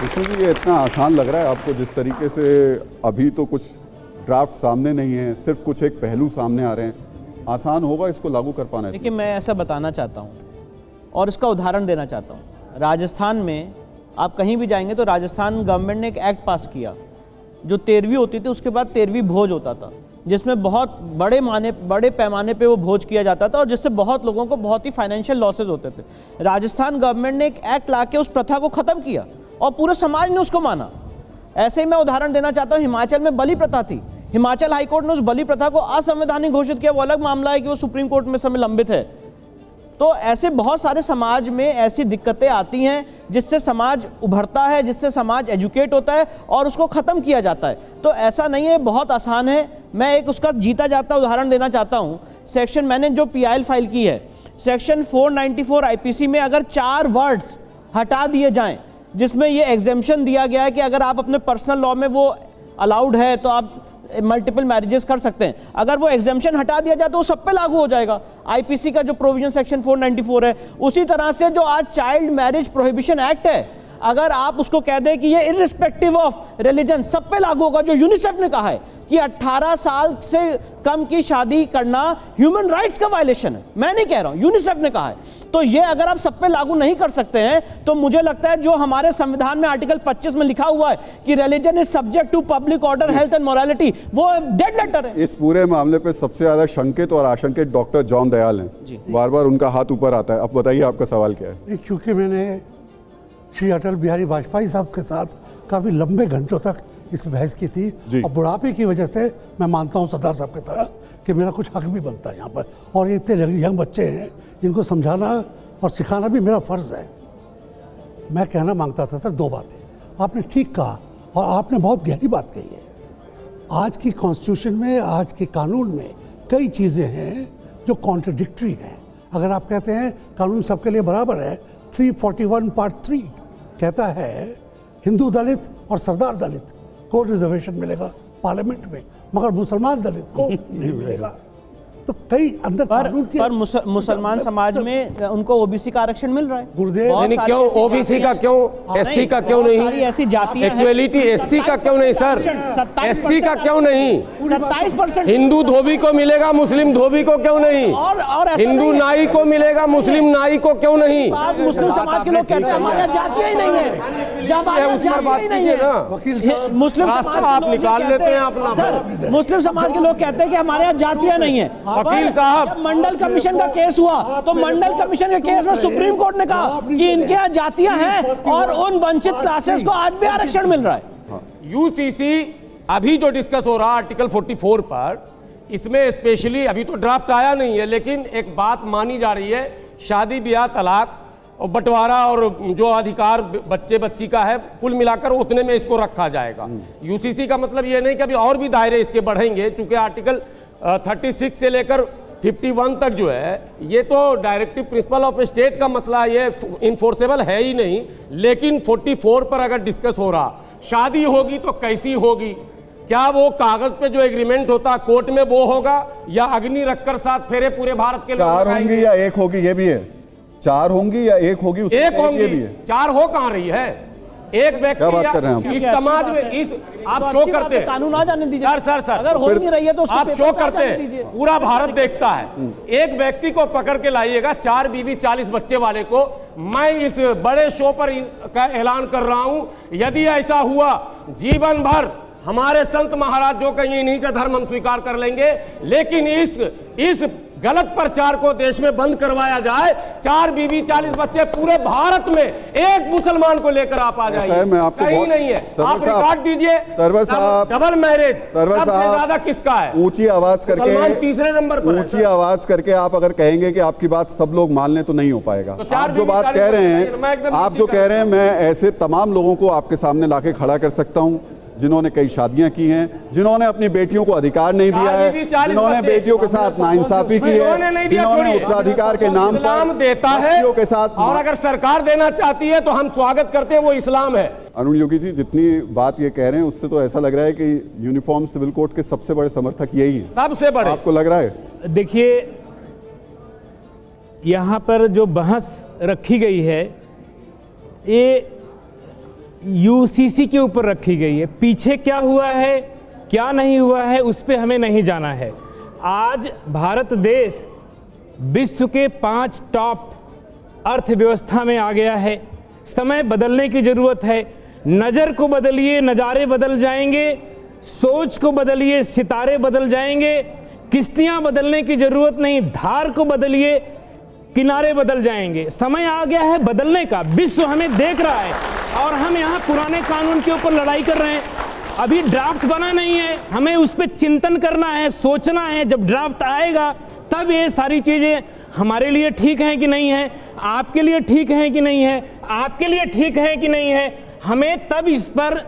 जी, ये इतना आसान लग रहा है आपको? जिस तरीके से अभी तो कुछ ड्राफ्ट सामने नहीं है, सिर्फ कुछ एक पहलू सामने आ रहे हैं, आसान होगा इसको लागू कर पाना? देखिए, मैं ऐसा बताना चाहता हूँ और इसका उदाहरण देना चाहता हूँ। राजस्थान में आप कहीं भी जाएंगे तो राजस्थान गवर्नमेंट ने एक एक्ट पास किया, जो 13वीं होती थी उसके बाद 13वीं भोज होता था, जिसमें बहुत बड़े पैमाने पे वो भोज किया जाता था और जिससे बहुत लोगों को बहुत ही फाइनेंशियल लॉसेज होते थे। राजस्थान गवर्नमेंट ने एक एक्ट ला के उस प्रथा को ख़त्म किया और पूरे समाज ने उसको माना। ऐसे ही मैं उदाहरण देना चाहता हूँ, हिमाचल में बलि प्रथा थी, हिमाचल हाईकोर्ट ने उस बलि प्रथा को असंवैधानिक घोषित किया। वो अलग मामला है कि वो सुप्रीम कोर्ट में समय लंबित है। तो ऐसे बहुत सारे समाज में ऐसी दिक्कतें आती हैं जिससे समाज उभरता है, जिससे समाज एजुकेट होता है और उसको ख़त्म किया जाता है। तो ऐसा नहीं है, बहुत आसान है। मैं एक उसका जीता जाता उदाहरण देना चाहता हूँ। सेक्शन, मैंने जो PIL फाइल की है, सेक्शन 494 IPC में अगर 4 वर्ड्स हटा दिए जाएं जिसमें ये एग्जेम्पशन दिया गया है कि अगर आप अपने पर्सनल लॉ में वो अलाउड है तो आप मल्टीपल मैरिजेस कर सकते हैं, अगर वो एग्जेम्पशन हटा दिया जाए तो वो सब पे लागू हो जाएगा। IPC का जो प्रोविजन सेक्शन 494 है, उसी तरह से जो आज चाइल्ड मैरिज प्रोहिबिशन एक्ट है, अगर आप उसको कह दें कि ये इर्रिस्पेक्टिव ऑफ रिलीजन सब पे लागू होगा, जो यूनिसेफ ने कहा है कि 18 साल से कम की शादी करना ह्यूमन राइट्स का वायलेशन है। मैं नहीं कह रहा हूं, यूनिसेफ ने कहा है। तो ये अगर आप सब पे लागू नहीं कर सकते हैं तो मुझे लगता है जो हमारे संविधान में आर्टिकल 25 में लिखा हुआ है कि religion is subject to public order, health and morality, वो डेड लेटर है। इस पूरे मामले पे सबसे ज्यादा शंकित और आशंकित डॉक्टर जॉन दयाल हैं। बार बार उनका हाथ ऊपर आता है। अब बताइए आपका सवाल क्या है? क्योंकि मैंने श्री अटल बिहारी वाजपेयी साहब के साथ काफ़ी लंबे घंटों तक इस बहस की थी, और बुढ़ापे की वजह से मैं मानता हूँ सरदार साहब की तरह कि मेरा कुछ हक भी बनता है यहाँ पर, और ये इतने यंग बच्चे हैं, इनको समझाना और सिखाना भी मेरा फ़र्ज़ है। मैं कहना मांगता था सर 2 बातें। आपने ठीक कहा और आपने बहुत गहरी बात कही है। आज की कॉन्स्टिट्यूशन में, आज के कानून में कई चीज़ें हैं जो कॉन्ट्रडिक्टरी हैं। अगर आप कहते हैं कानून सबके लिए बराबर है, 341 पार्ट 3 कहता है हिंदू दलित और सरदार दलित को रिजर्वेशन मिलेगा पार्लियामेंट में, मगर मुसलमान दलित को नहीं मिलेगा। तो कई अंदर कानून के पर मुसलमान समाज में उनको ओबीसी का आरक्षण मिल रहा है। गुरुदेव क्यों ओबीसी का, क्यों एससी का क्यों नहीं? ऐसी जातियां हैं। इक्वलिटी एससी का क्यों नहीं सर? एससी का क्यों नहीं? 27% हिंदू धोबी को मिलेगा, मुस्लिम धोबी को क्यों नहीं? और हिंदू नाई को मिलेगा, मुस्लिम नाई को क्यों नहीं? मुस्लिम समाज के लोग कहते हैं हमारे जातियां ही नहीं है। जब उस पर बात कीजिए ना, मुस्लिम रास्ता आप निकाल लेते हैं अपना। सर मुस्लिम समाज के लोग कहते हैं कि हमारे यहाँ जातियां नहीं है। वकील साहब, जब मंडल कमीशन का केस हुआ तो मंडल कमीशन के केस में सुप्रीम कोर्ट ने कहा कि इनके यहाँ जातियां हैं और उन वंचित क्लासेस को आज भी आरक्षण मिल रहा है। यूसीसी अभी जो डिस्कस हो रहा है आर्टिकल 44 पर, इसमें स्पेशली अभी तो ड्राफ्ट आया नहीं है, लेकिन एक बात मानी जा रही है, शादी ब्याह तलाक और बंटवारा और जो अधिकार बच्चे बच्ची का है, कुल मिलाकर उतने में इसको रखा जाएगा। यूसीसी का मतलब ये नहीं कि अभी और भी दायरे इसके बढ़ेंगे, चूंकि आर्टिकल 36 से लेकर 51 तक जो है ये तो डायरेक्टिव प्रिंसिपल ऑफ स्टेट का मसला, ये इन्फोर्सेबल है ही नहीं। लेकिन 44 पर अगर डिस्कस हो रहा, शादी होगी तो कैसी होगी? क्या वो कागज पे जो एग्रीमेंट होता कोर्ट में वो होगा, या अग्नि रखकर साथ फेरे पूरे भारत के लोग 4 होंगी या 1 होगी? ये भी है, 4 होंगी या 1 होगी? एक होंगी, 4 हो कहां रही है? एक व्यक्ति इस समाज में, इस आप शो करते हैं, कानून आ जाने दीजिए सर अगर हो नहीं रही है तो आप शो करते हैं, पूरा भारत देखता है। एक व्यक्ति को पकड़ के लाइएगा, 4 बीवी 40 बच्चे वाले को। मैं इस बड़े शो पर का ऐलान कर रहा हूं, यदि ऐसा हुआ जीवन भर हमारे संत महाराज जो कहेंगे इन्हीं का धर्म हम स्वीकार कर लेंगे, लेकिन इस गलत प्रचार को देश में बंद करवाया जाए। 4 बीवी 40 बच्चे पूरे भारत में, एक मुसलमान को लेकर आप आ जाइए, कहीं नहीं है। आप रिकॉर्ड दीजिए, सरवर साहब, डबल मैरिज सरवर सबसे साहब ज्यादा किसका है? ऊंची आवाज करके, तीसरे नंबर पर ऊंची आवाज करके आप अगर कहेंगे कि आपकी बात सब लोग मान लें तो नहीं हो पाएगा। तो आप जो बात कह रहे हैं, आप जो कह रहे हैं, मैं ऐसे तमाम लोगों को आपके सामने लाके खड़ा कर सकता हूं जिन्होंने कई शादियां की हैं, जिन्होंने अपनी बेटियों को अधिकार नहीं दिया है, जिन्होंने बेटियों के साथ नाइंसाफी की है, जिन्होंने उत्तराधिकार के नाम पर देता है के साथ, और अगर सरकार देना चाहती है तो हम स्वागत करते हैं, वो इस्लाम है। अरुण योगी जी जितनी बात ये कह रहे हैं उससे तो ऐसा लग रहा है कि यूनिफॉर्म सिविल कोड के सबसे बड़े समर्थक यही है, सबसे बड़े। आपको लग रहा है? देखिए, यहाँ पर जो बहस रखी गई है ये यूसीसी के ऊपर रखी गई है। पीछे क्या हुआ है क्या नहीं हुआ है उस पर हमें नहीं जाना है। आज भारत देश विश्व के 5 टॉप अर्थव्यवस्था में आ गया है। समय बदलने की ज़रूरत है। नज़र को बदलिए, नज़ारे बदल जाएंगे। सोच को बदलिए, सितारे बदल जाएंगे। किश्तियाँ बदलने की ज़रूरत नहीं, धार को बदलिए, किनारे बदल जाएंगे। समय आ गया है बदलने का। विश्व हमें देख रहा है और हम यहाँ पुराने कानून के ऊपर लड़ाई कर रहे हैं। अभी ड्राफ्ट बना नहीं है, हमें उस पर चिंतन करना है, सोचना है। जब ड्राफ्ट आएगा तब ये सारी चीज़ें हमारे लिए ठीक हैं कि नहीं है, आपके लिए ठीक हैं कि नहीं है, आपके लिए ठीक है कि नहीं है, हमें तब इस पर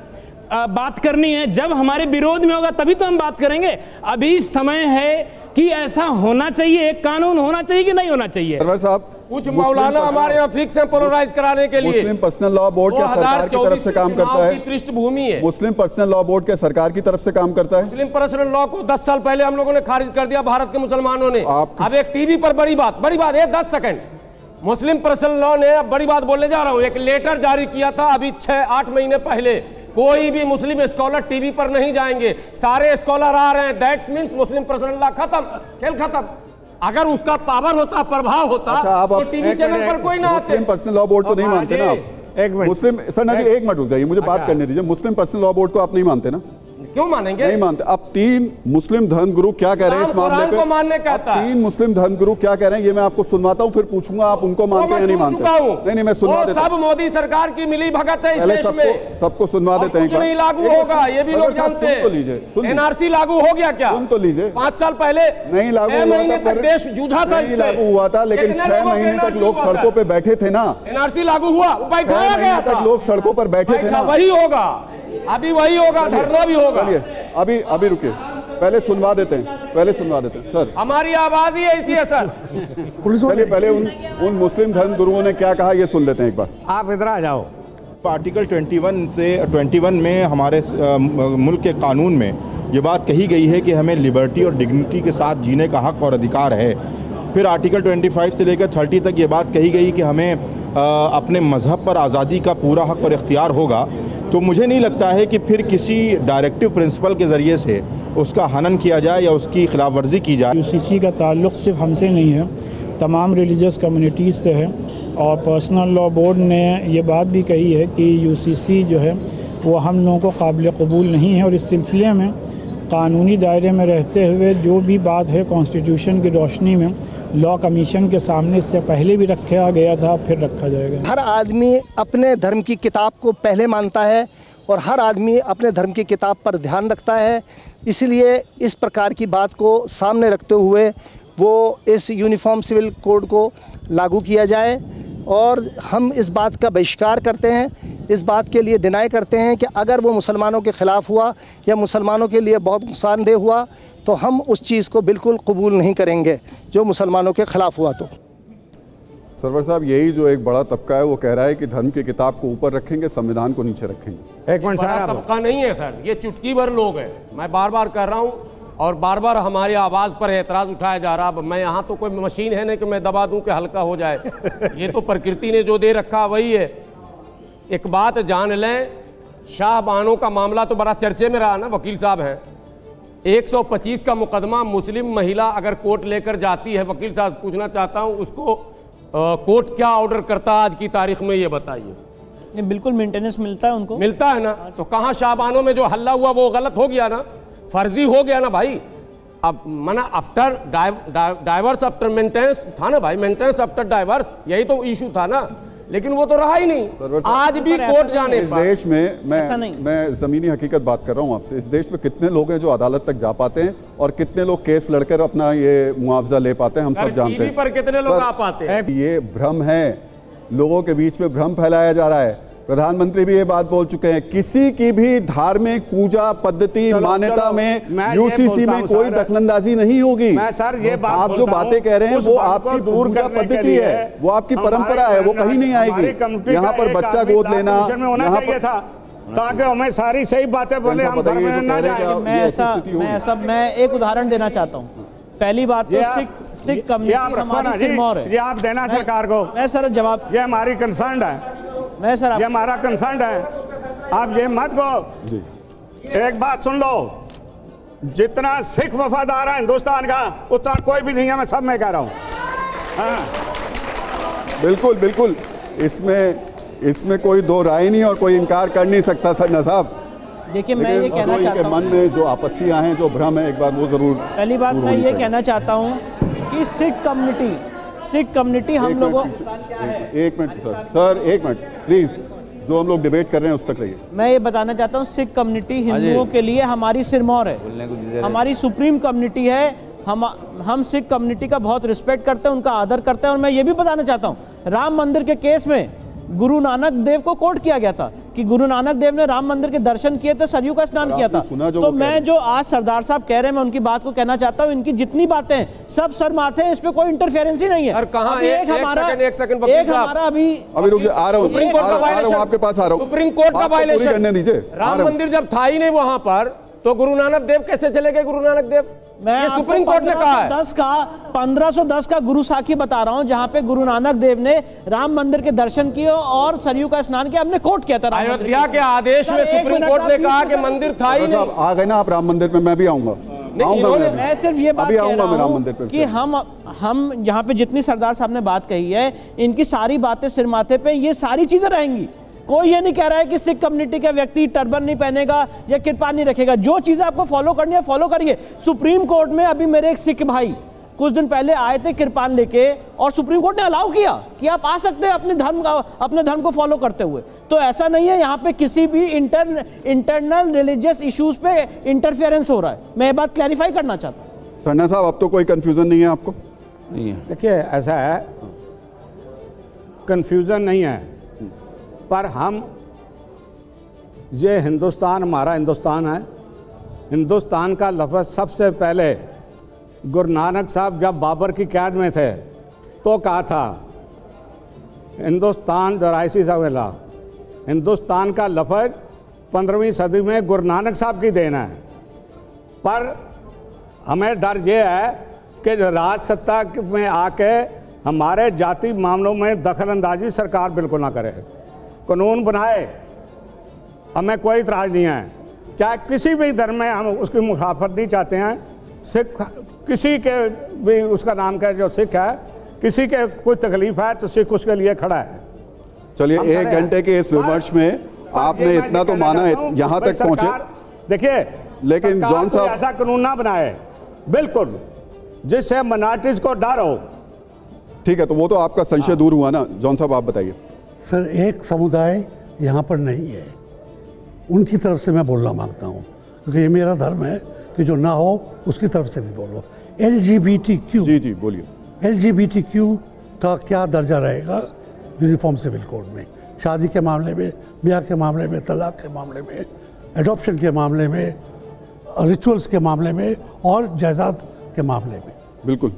बात करनी है। जब हमारे विरोध में होगा तभी तो हम बात करेंगे। अभी समय है कि ऐसा होना चाहिए, एक कानून होना चाहिए कि नहीं होना चाहिए। सरवर साहब, कुछ मौलाना हमारे यहाँ फिक्स है पोलराइज कराने के लिए। मुस्लिम पर्सनल लॉ बोर्ड क्या सरकार की तरफ से काम करता है? पृष्ठभूमि है। मुस्लिम पर्सनल लॉ बोर्ड क्या सरकार की तरफ से काम करता है? मुस्लिम पर्सनल लॉ को 10 साल पहले हम लोगों ने खारिज कर दिया, भारत के मुसलमानों ने। अब एक टीवी पर बड़ी बात है, 10 सेकंड। मुस्लिम पर्सनल लॉ ने, अब बड़ी बात बोलने जा रहा हूं, एक लेटर जारी किया था अभी 6-8 महीने पहले। कोई भी मुस्लिम स्कॉलर टीवी पर नहीं जाएंगे, सारे स्कॉलर आ रहे हैं। That's means Muslim personal law खत्म, खेल खत्म। अगर उसका पावर होता, प्रभाव होता, तो टीवी चैनल पर कोई ना आते। मुस्लिम पर्सनल लॉ बोर्ड को नहीं मानते ना आप? एक मिनट मुस्लिम, सर ना जी एक मिनट रुक जाइए, मुझे बात करने दीजिए। मुस्लिम पर्सनल लॉ बोर्ड को आप नहीं मानते ना? क्यों मानेंगे? नहीं मानते। अब 3 मुस्लिम धर्मगुरु क्या कह रहे हैं इस मामले पे? को मानने कहता है। 3 मुस्लिम धर्मगुरु क्या कह रहे हैं ये मैं आपको सुनवाता हूं, फिर पूछूंगा आप उनको मानते हैं या नहीं मानते। नहीं मैं सुनवा देता हूं। सब मोदी सरकार की मिली भगत है इस देश में, सबको सुनवा देते हैं। कुछ नहीं लागू होगा ये भी लोग जानते हैं। एनआरसी लागू हो गया क्या? सुन तो लीजिए। 5 साल पहले नहीं लागू 6 महीने तक देश जूझा था, नहीं लागू हुआ था, लेकिन 6 महीने तक लोग सड़कों पे बैठे थे ना। एनआरसी लागू हुआ, बैठाया गया था, लोग सड़कों पर बैठे थे ना। वही होगा, अभी वही होगा, धरना भी होगा। चलिए अभी रुकिए, पहले सुनवा देते हैं सर। हमारी आवाज ही ऐसी है सर। चलिए पहले उन मुस्लिम धर्म गुरुओं ने क्या कहा ये सुन लेते हैं एक बार। आप इधर आ जाओ। आर्टिकल 21 में हमारे मुल्क के कानून में ये बात कही गई है कि हमें लिबर्टी और डिग्निटी के साथ जीने का हक और अधिकार है। फिर आर्टिकल 25 से लेकर 30 तक ये बात कही गई कि हमें अपने मज़हब पर आज़ादी का पूरा हक और इख्तियार होगा। तो मुझे नहीं लगता है कि फिर किसी डायरेक्टिव प्रिंसिपल के ज़रिए से उसका हनन किया जाए या उसकी खिलाफ वर्जी की जाए। यूसीसी का ताल्लुक़ सिर्फ हमसे नहीं है, तमाम रिलीजियस कम्युनिटीज़ से है। और पर्सनल लॉ बोर्ड ने ये बात भी कही है कि यूसीसी जो है वो हम लोगों को काबिल कबूल नहीं है, और इस सिलसिले में कानूनी दायरे में रहते हुए जो भी बात है कॉन्स्टिट्यूशन की रोशनी में लॉ कमीशन के सामने इससे पहले भी रखा गया था, फिर रखा जाएगा। हर आदमी अपने धर्म की किताब को पहले मानता है और हर आदमी अपने धर्म की किताब पर ध्यान रखता है, इसलिए इस प्रकार की बात को सामने रखते हुए वो इस यूनिफॉर्म सिविल कोड को लागू किया जाए। और हम इस बात का बहिष्कार करते हैं, इस बात के लिए डिनाई करते हैं कि अगर वो मुसलमानों के ख़िलाफ़ हुआ या मुसलमानों के लिए बहुत नुकसानदेह हुआ तो हम उस चीज़ को बिल्कुल कबूल नहीं करेंगे जो मुसलमानों के ख़िलाफ़ हुआ। तो सरवर साहब यही जो एक बड़ा तबका है वो कह रहा है कि धर्म की किताब को ऊपर रखेंगे, संविधान को नीचे रखेंगे। एक मिनट बड़ा तबका नहीं है सर, ये चुटकी भर लोग हैं। मैं बार बार कह रहा हूँ और बार बार हमारी आवाज़ पर एतराज़ उठाया जा रहा। मैं यहाँ तो कोई मशीन है नहीं कि मैं दबा दूँ कि हल्का हो जाए। ये तो प्रकृति ने जो दे रखा वही है। एक बात जान लें, शाहबानों का मामला तो बड़ा चर्चे में रहा ना, वकील साहब हैं। 125 का मुकदमा मुस्लिम महिला अगर कोर्ट लेकर जाती है, वकील साहब पूछना चाहता हूँ उसको कोर्ट क्या ऑर्डर करता है आज की तारीख में, ये बताइए। बिल्कुल मेंटेनेंस मिलता है उनको, मिलता है ना। तो कहाँ शाहबानों में जो हल्ला हुआ वो गलत हो गया ना, फर्जी हो गया ना भाई। अब मना आफ्टर डाइवर्स आफ्टर मेंटेनेंस था ना भाई, मेंटेनेंस आफ्टर डाइवर्स, यही तो इशू था ना, लेकिन वो तो रहा ही नहीं। आज भी कोर्ट जाने इस देश में मैं ज़मीनी हकीकत बात कर रहा हूँ आपसे, इस देश में कितने लोग हैं जो अदालत तक जा पाते हैं और कितने लोग केस लड़कर अपना ये मुआवजा ले पाते हैं, हम सब जानते हैं। पर कितने लोग आ पाते हैं। ये भ्रम है, लोगों के बीच में भ्रम फैलाया जा रहा है। प्रधानमंत्री भी ये बात बोल चुके हैं, किसी की भी धार्मिक पूजा पद्धति मान्यता में यूसीसी में कोई दखलंदाजी नहीं होगी। मैं सर ये बात आप जो बातें कह रहे हैं वो आपकी पूजा पद्धति है, वो आपकी परंपरा है, वो कहीं नहीं आएगी। यहाँ पर बच्चा गोद लेना होना चाहिए था ताकि हमें सारी सही बातें बोले, हम धर्म में ना जाए। मैं एक उदाहरण देना चाहता हूँ। पहली बात तो सिख कम्युनिटी हमारी सिरमौर है, ये आप देना सरकार को। मैं सर जवाब, ये हमारी कंसर्न है, मैं सर ये हमारा कंसर्न है। आप ये मत को, एक बात सुन लो, जितना सिख वफादार है हिंदुस्तान का उतना कोई भी नहीं है, मैं सब में कह रहा हूँ। बिल्कुल बिल्कुल, इसमें कोई दो राय नहीं और कोई इनकार कर नहीं सकता सर साहब। देखिए मैं ये कहना चाहता हूँ, मन में जो आपत्तियां हैं, जो भ्रम है, एक बार वो जरूर। पहली बात मैं ये कहना चाहता हूँ कि सिख कम्युनिटी हम लोगों, एक मिनट सर एक मिनट प्लीज, जो हम लोग डिबेट कर रहे हैं उस तक रहिए। मैं ये बताना चाहता हूँ, सिख कम्युनिटी हिंदुओं के लिए हमारी सिरमौर है, हमारी सुप्रीम कम्युनिटी है। हम सिख कम्युनिटी का बहुत रिस्पेक्ट करते हैं, उनका आदर करते हैं। और मैं ये भी बताना चाहता हूँ, राम मंदिर के केस में गुरु नानक देव को कोर्ट किया गया था कि गुरु नानक देव ने राम मंदिर के दर्शन किए थे, सरयू का स्नान किया था। तो मैं जो आज सरदार साहब कह रहे हैं, मैं उनकी बात को कहना चाहता हूँ, इनकी जितनी बातें हैं सब सर माथे हैं, इस पे कोई इंटरफेरेंस ही नहीं है। एक हमारा अभी रुक जाइए, आ रहा हूँ आपके पास, आ रहा हूँ। सुप्रीम कोर्ट का वायलेशन करने दीजिए। राम मंदिर जब था ही नहीं वहां पर, तो गुरु नानक देव कैसे चले गए? गुरु नानक देव, ये सुप्रीम कोर्ट ने कहा है। 1510 का गुरु साखी बता रहा हूं, जहां पे गुरु नानक देव ने राम मंदिर के दर्शन किए और सरयू का स्नान किया। हमने कोर्ट किया था अयोध्या के आदेश में सुप्रीम कोर्ट ने कहा कि मंदिर था ही नहीं। आ गए ना आप राम मंदिर पे, मैं भी आऊंगा। मैं सिर्फ ये बात कह रहा हूं कि हम यहाँ पे जितनी सरदार साहब ने बात कही है, इनकी सारी बातें सिर माथे पे, ये सारी चीजें रहेंगी। कोई ये नहीं कह रहा है कि सिख कम्युनिटी का व्यक्ति टर्बन नहीं पहनेगा या कृपान नहीं रखेगा। जो चीज़ें आपको फॉलो करनी है फॉलो करिए। सुप्रीम कोर्ट में अभी मेरे एक सिख भाई कुछ दिन पहले आए थे कृपान लेके, और सुप्रीम कोर्ट ने अलाउ किया कि आप आ सकते हैं अपने धर्म को फॉलो करते हुए। तो ऐसा नहीं है यहाँ पे किसी भी इंटरनल रिलीजियस इश्यूज पे इंटरफेरेंस हो रहा है। मैं ये बात क्लैरिफाई करना चाहता हूँ। सरना साहब, अब तो कोई कंफ्यूजन नहीं है आपको? नहीं है। देखिए ऐसा है, कंफ्यूजन नहीं है, पर हम ये हिंदुस्तान हमारा हिंदुस्तान है। हिंदुस्तान का लफ्ज़ सबसे पहले गुरु नानक साहब जब बाबर की कैद में थे तो कहा था हिंदुस्तान दराइसी सवेला। हिंदुस्तान का लफ्ज़ 15वीं सदी में गुरु नानक साहब की देन है। पर हमें डर ये है कि राज सत्ता में आके हमारे जाति मामलों में दखल अंदाजी सरकार बिल्कुल ना करे, कानून बनाए, हमें कोई इतराज़ नहीं है। चाहे किसी भी धर्म में हम उसकी मुखाफत नहीं चाहते हैं। सिख किसी के भी उसका नाम क्या, जो सिख है, किसी के कोई तकलीफ है तो सिख उसके लिए खड़ा है। चलिए, 1 घंटे के इस विमर्श में आपने इतना तो माना, यहाँ तक पहुँचे। देखिए, लेकिन जॉन साहब ऐसा कानून ना बनाए बिल्कुल जिससे माइनॉरिटीज को डर हो। ठीक है, तो वो तो आपका संशय दूर हुआ ना। जॉन साहब आप बताइए। सर, एक समुदाय यहाँ पर नहीं है, उनकी तरफ से मैं बोलना मांगता हूँ, क्योंकि ये मेरा धर्म है कि जो ना हो उसकी तरफ से भी बोलो। LGBTQ, जी बोलिए। LGBTQ का क्या दर्जा रहेगा यूनिफॉर्म सिविल कोड में? शादी के मामले में, ब्याह के मामले में, तलाक के मामले में, एडॉप्शन के मामले में, रिचुअल्स के मामले में और जायदाद के मामले में। बिल्कुल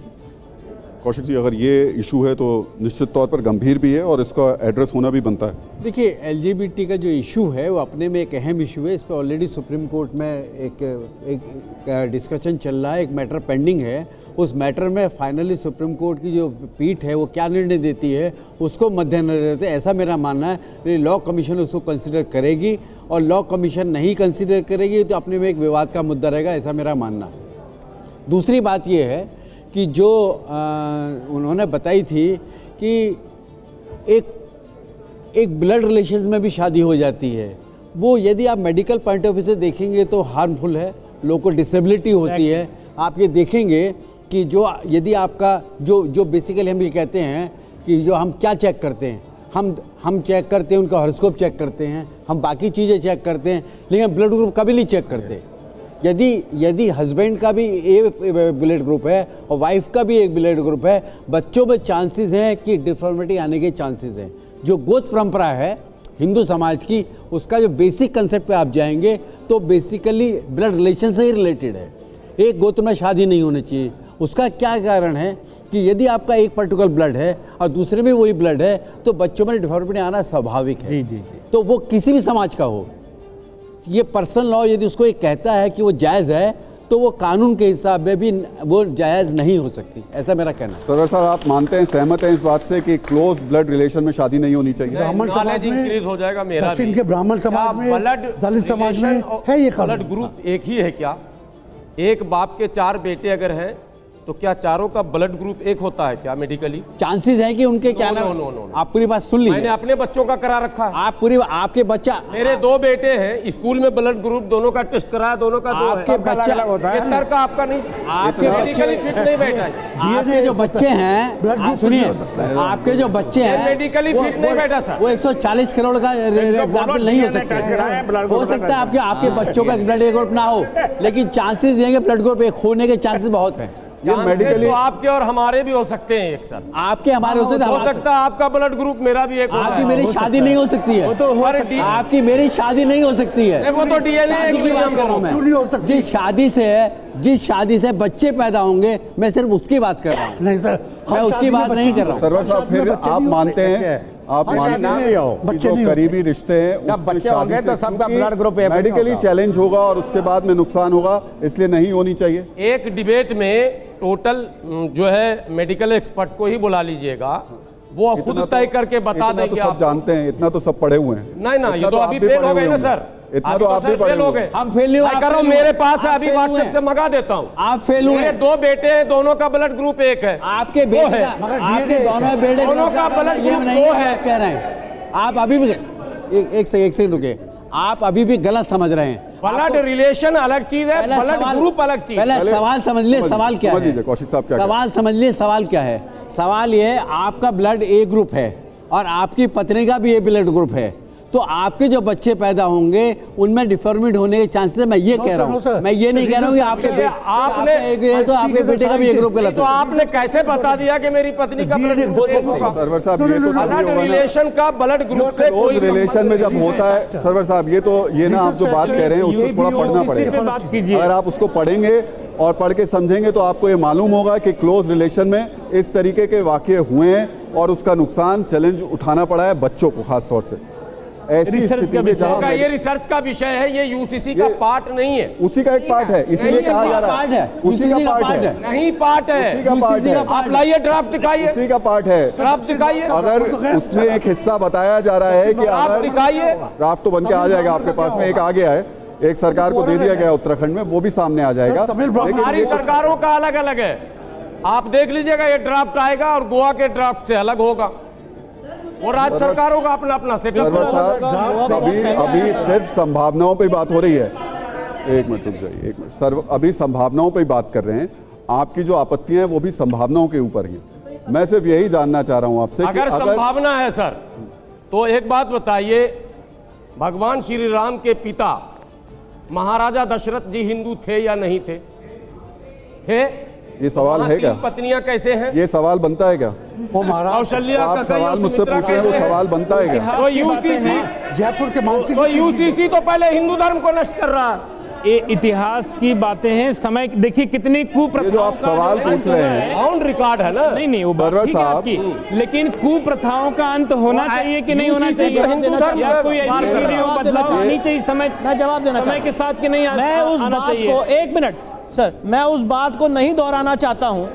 कौशिक जी, अगर ये इशू है तो निश्चित तौर पर गंभीर भी है और इसका एड्रेस होना भी बनता है। देखिए, LGBT का जो इशू है वो अपने में एक अहम इशू है। इस पर ऑलरेडी सुप्रीम कोर्ट में एक डिस्कशन चल रहा है, एक मैटर पेंडिंग है। उस मैटर में फाइनली सुप्रीम कोर्ट की जो पीठ है वो क्या निर्णय देती है उसको मद्देनजर रखते ऐसा मेरा मानना है। लॉ कमीशन उसको कंसिडर करेगी, और लॉ कमीशन नहीं कंसिडर करेगी तो अपने में एक विवाद का मुद्दा रहेगा, ऐसा मेरा मानना है। दूसरी बात ये है कि जो उन्होंने बताई थी कि एक ब्लड रिलेशंस में भी शादी हो जाती है, वो यदि आप मेडिकल पॉइंट ऑफ व्यू से देखेंगे तो हार्मफुल है, लोगों को डिसेबिलिटी होती है। आप ये देखेंगे कि जो यदि आपका जो बेसिकली हम ये कहते हैं कि जो हम क्या चेक करते हैं, हम चेक करते हैं उनका हॉरोस्कोप चेक करते हैं, हम बाकी चीज़ें चेक करते हैं, लेकिन ब्लड ग्रुप कभी नहीं चेक करते। यदि हस्बैंड का भी ए ब्लड ग्रुप है और वाइफ का भी एक ब्लड ग्रुप है, बच्चों में चांसेस हैं कि डिफॉर्मिटी आने के चांसेस हैं। जो गोत्र परंपरा है हिंदू समाज की, उसका जो बेसिक कंसेप्ट पे आप जाएंगे तो बेसिकली ब्लड रिलेशन से ही रिलेटेड है। एक गोत्र में शादी नहीं होनी चाहिए। उसका क्या कारण है कि यदि आपका एक पर्टिकुलर ब्लड है और दूसरे में वही ब्लड है तो बच्चों में डिफॉर्मिटी आना स्वाभाविक है। जी। तो वो किसी भी समाज का हो, ये पर्सनल लॉ यदि उसको एक कहता है कि वो जायज़ है तो वो कानून के हिसाब में भी वो जायज़ नहीं हो सकती, ऐसा मेरा कहना है। सरवर साहब, आप मानते हैं, सहमत हैं इस बात से कि क्लोज ब्लड रिलेशन में शादी नहीं होनी चाहिए? ब्राह्मण समाज में इंक्रीज हो जाएगा मेरा भी। इनके ब्राह्मण समाज में, दलित समाज में है ये ब्लड ग्रुप एक ही है क्या? एक बाप के 4 बेटे अगर हैं तो क्या चारों का ब्लड ग्रुप एक होता है क्या मेडिकली? चांसेस है कि उनके क्या नाम। आप पूरी बात सुन लीजिए। मैंने अपने बच्चों का करा रखा है। आप पूरी आपके बच्चा, मेरे 2 बेटे हैं, स्कूल में ब्लड ग्रुप दोनों का टेस्ट कराया, दोनों का 2 है। आपके बच्चा होता है, इतना का आपका नहीं, आपके मेडिकली फिट नहीं बैठा है। आपके जो बच्चे हैं, सुनिए, आपके जो बच्चे हैं मेडिकली फिट नहीं बैठा सर, वो 140 करोड़ का एग्जाम्पल नहीं हो सकता। हो सकता है आपके बच्चों का ब्लड ग्रुप ना हो, लेकिन चांसेस ये ब्लड ग्रुप एक होने के चांसेस बहुत हैं। ये मेडिकली तो आपके और हमारे भी हो सकते हैं एक साथ। आपके हमारे होते हो सकता है आपका ब्लड ग्रुप मेरा भी एक। आपकी मेरी शादी नहीं हो सकती है, आपकी मेरी शादी नहीं हो सकती है। वो तो डीएनए की बात कर रहा हूँ मैं। जिस शादी से बच्चे पैदा होंगे, मैं सिर्फ उसकी बात कर रहा हूँ। नहीं सर, मैं उसकी बात नहीं कर रहा हूँ। सरवर साहब, फिर आप मानते हैं, आप मानते हैं जो करीबी रिश्ते हैं जब बच्चे होंगे तो सबका ब्लड ग्रुप मेडिकली चैलेंज होगा और उसके बाद में नुकसान होगा, इसलिए नहीं होनी चाहिए। एक डिबेट में टोटल जो है मेडिकल एक्सपर्ट को ही बुला लीजिएगा, वो खुद तय करके बता दें कि आप जानते हैं, इतना तो सब पढ़े हुए हैं। नहीं ना, ये तो अभी फेल हो गए ना सर, इतना तो आप भी फेल हो गए। हम फेल नहीं करो, मेरे पास है, अभी व्हाट्सएप से मंगा देता हूँ। आप फेल हुए। मेरे 2 बेटे हैं, दोनों का ब्लड ग्रुप एक है। आपके बेटे, आपके दोनों बेटे दोनों का ब्लड ग्रुप 2 है, कह रहे हैं आप। अभी भी एक सेकंड रुके, आप अभी भी गलत समझ रहे हैं। ब्लड रिलेशन अलग चीज है, ब्लड ग्रुप अलग चीज। पहले सवाल समझ लिए, सवाल क्या है? कौशिक साहब, सवाल समझ लिए, सवाल क्या है? सवाल ये है, आपका ब्लड ए ग्रुप है और आपकी पत्नी का भी ए ब्लड ग्रुप है, तो आपके जो बच्चे पैदा होंगे उनमें डिफॉर्मिट होने के चांसेस, मैं ये कह रहा हूँ, मैं ये नहीं कह रहा हूँ कि आपके आपने तो आपके बेटे का भी एक ग्रुप गलत है। तो आपने कैसे बता दिया कि मेरी पत्नी का ब्लड ब्लड रिलेशन का ब्लड ग्रुप से कोई रिलेशन में जब होता है? सरवर साहब, ये ना आप जो बात कह रहे हैं उसको थोड़ा पढ़ना पड़ेगा। अगर आप उसको पढ़ेंगे और पढ़ के समझेंगे तो आपको ये मालूम होगा कि क्लोज रिलेशन में इस तरीके के वाक़ये हुए हैं और उसका नुकसान चैलेंज उठाना पड़ा है बच्चों को खास तौर से। ऐसी स्थिति में जहां ये रिसर्च का विषय है, ये यूसीसी का पार्ट नहीं है। उसी का एक पार्ट है, इसीलिए कहा जा रहा है उसी का पार्ट है। नहीं पार्ट है, उसी का पार्ट है। आप लाइए ड्राफ्ट दिखाइए, उसी का पार्ट है, ड्राफ्ट दिखाइए। अगर उसमें एक हिस्सा बताया जा रहा है कि आप दिखाइए, ड्राफ्ट तो बन के आ जाएगा आपके पास में, एक आ गया है, एक सरकार को दे दिया गया उत्तराखंड में, वो भी सामने आ जाएगा। सारी सरकारों का अलग अलग है, आप देख लीजिएगा, ये ड्राफ्ट आएगा और गोवा के ड्राफ्ट से अलग होगा और राज्य सरकारों का अपना अपना सेटअप होगा। अभी सिर्फ संभावनाओं पे बात हो रही है। एक मिनट रुक जाइए, एक मिनट सर, अभी संभावनाओं पे बात कर रहे हैं। आपकी जो आपत्तियां हैं वो भी संभावनाओं के ऊपर ही। मैं सिर्फ यही जानना चाह रहा हूं आपसे, अगर संभावना है सर तो एक बात बताइए, भगवान श्री राम के पिता महाराजा दशरथ जी हिंदू थे या नहीं थे? ये सवाल है क्या? पत्नियां कैसे हैं? ये सवाल बनता है क्या? वो महाराज कौशल्या, आप सवाल मुझसे पूछ रहे हैं, वो सवाल बनता है क्या? तो यूसीसी, जयपुर के मानसिक, तो यूसीसी तो पहले हिंदू धर्म को नष्ट कर रहा है। ये इतिहास की बातें हैं, समय देखिए कितनी कुप्रथाओं, जो आप सवाल पूछ रहे हैं ऑन रिकॉर्ड है ना, नहीं वो बात ठीक है आपकी, लेकिन कुप्रथाओं का अंत होना चाहिए कि नहीं होना चाहिए? हिंदू धर्म या कोई ऐसी चीजें बदलाव आनी चाहिए समय, मैं जवाब देना समय के साथ कि नहीं मैं उस बात को, एक मिनट सर, मैं उस बात को नहीं दोहराना चाहता हूं।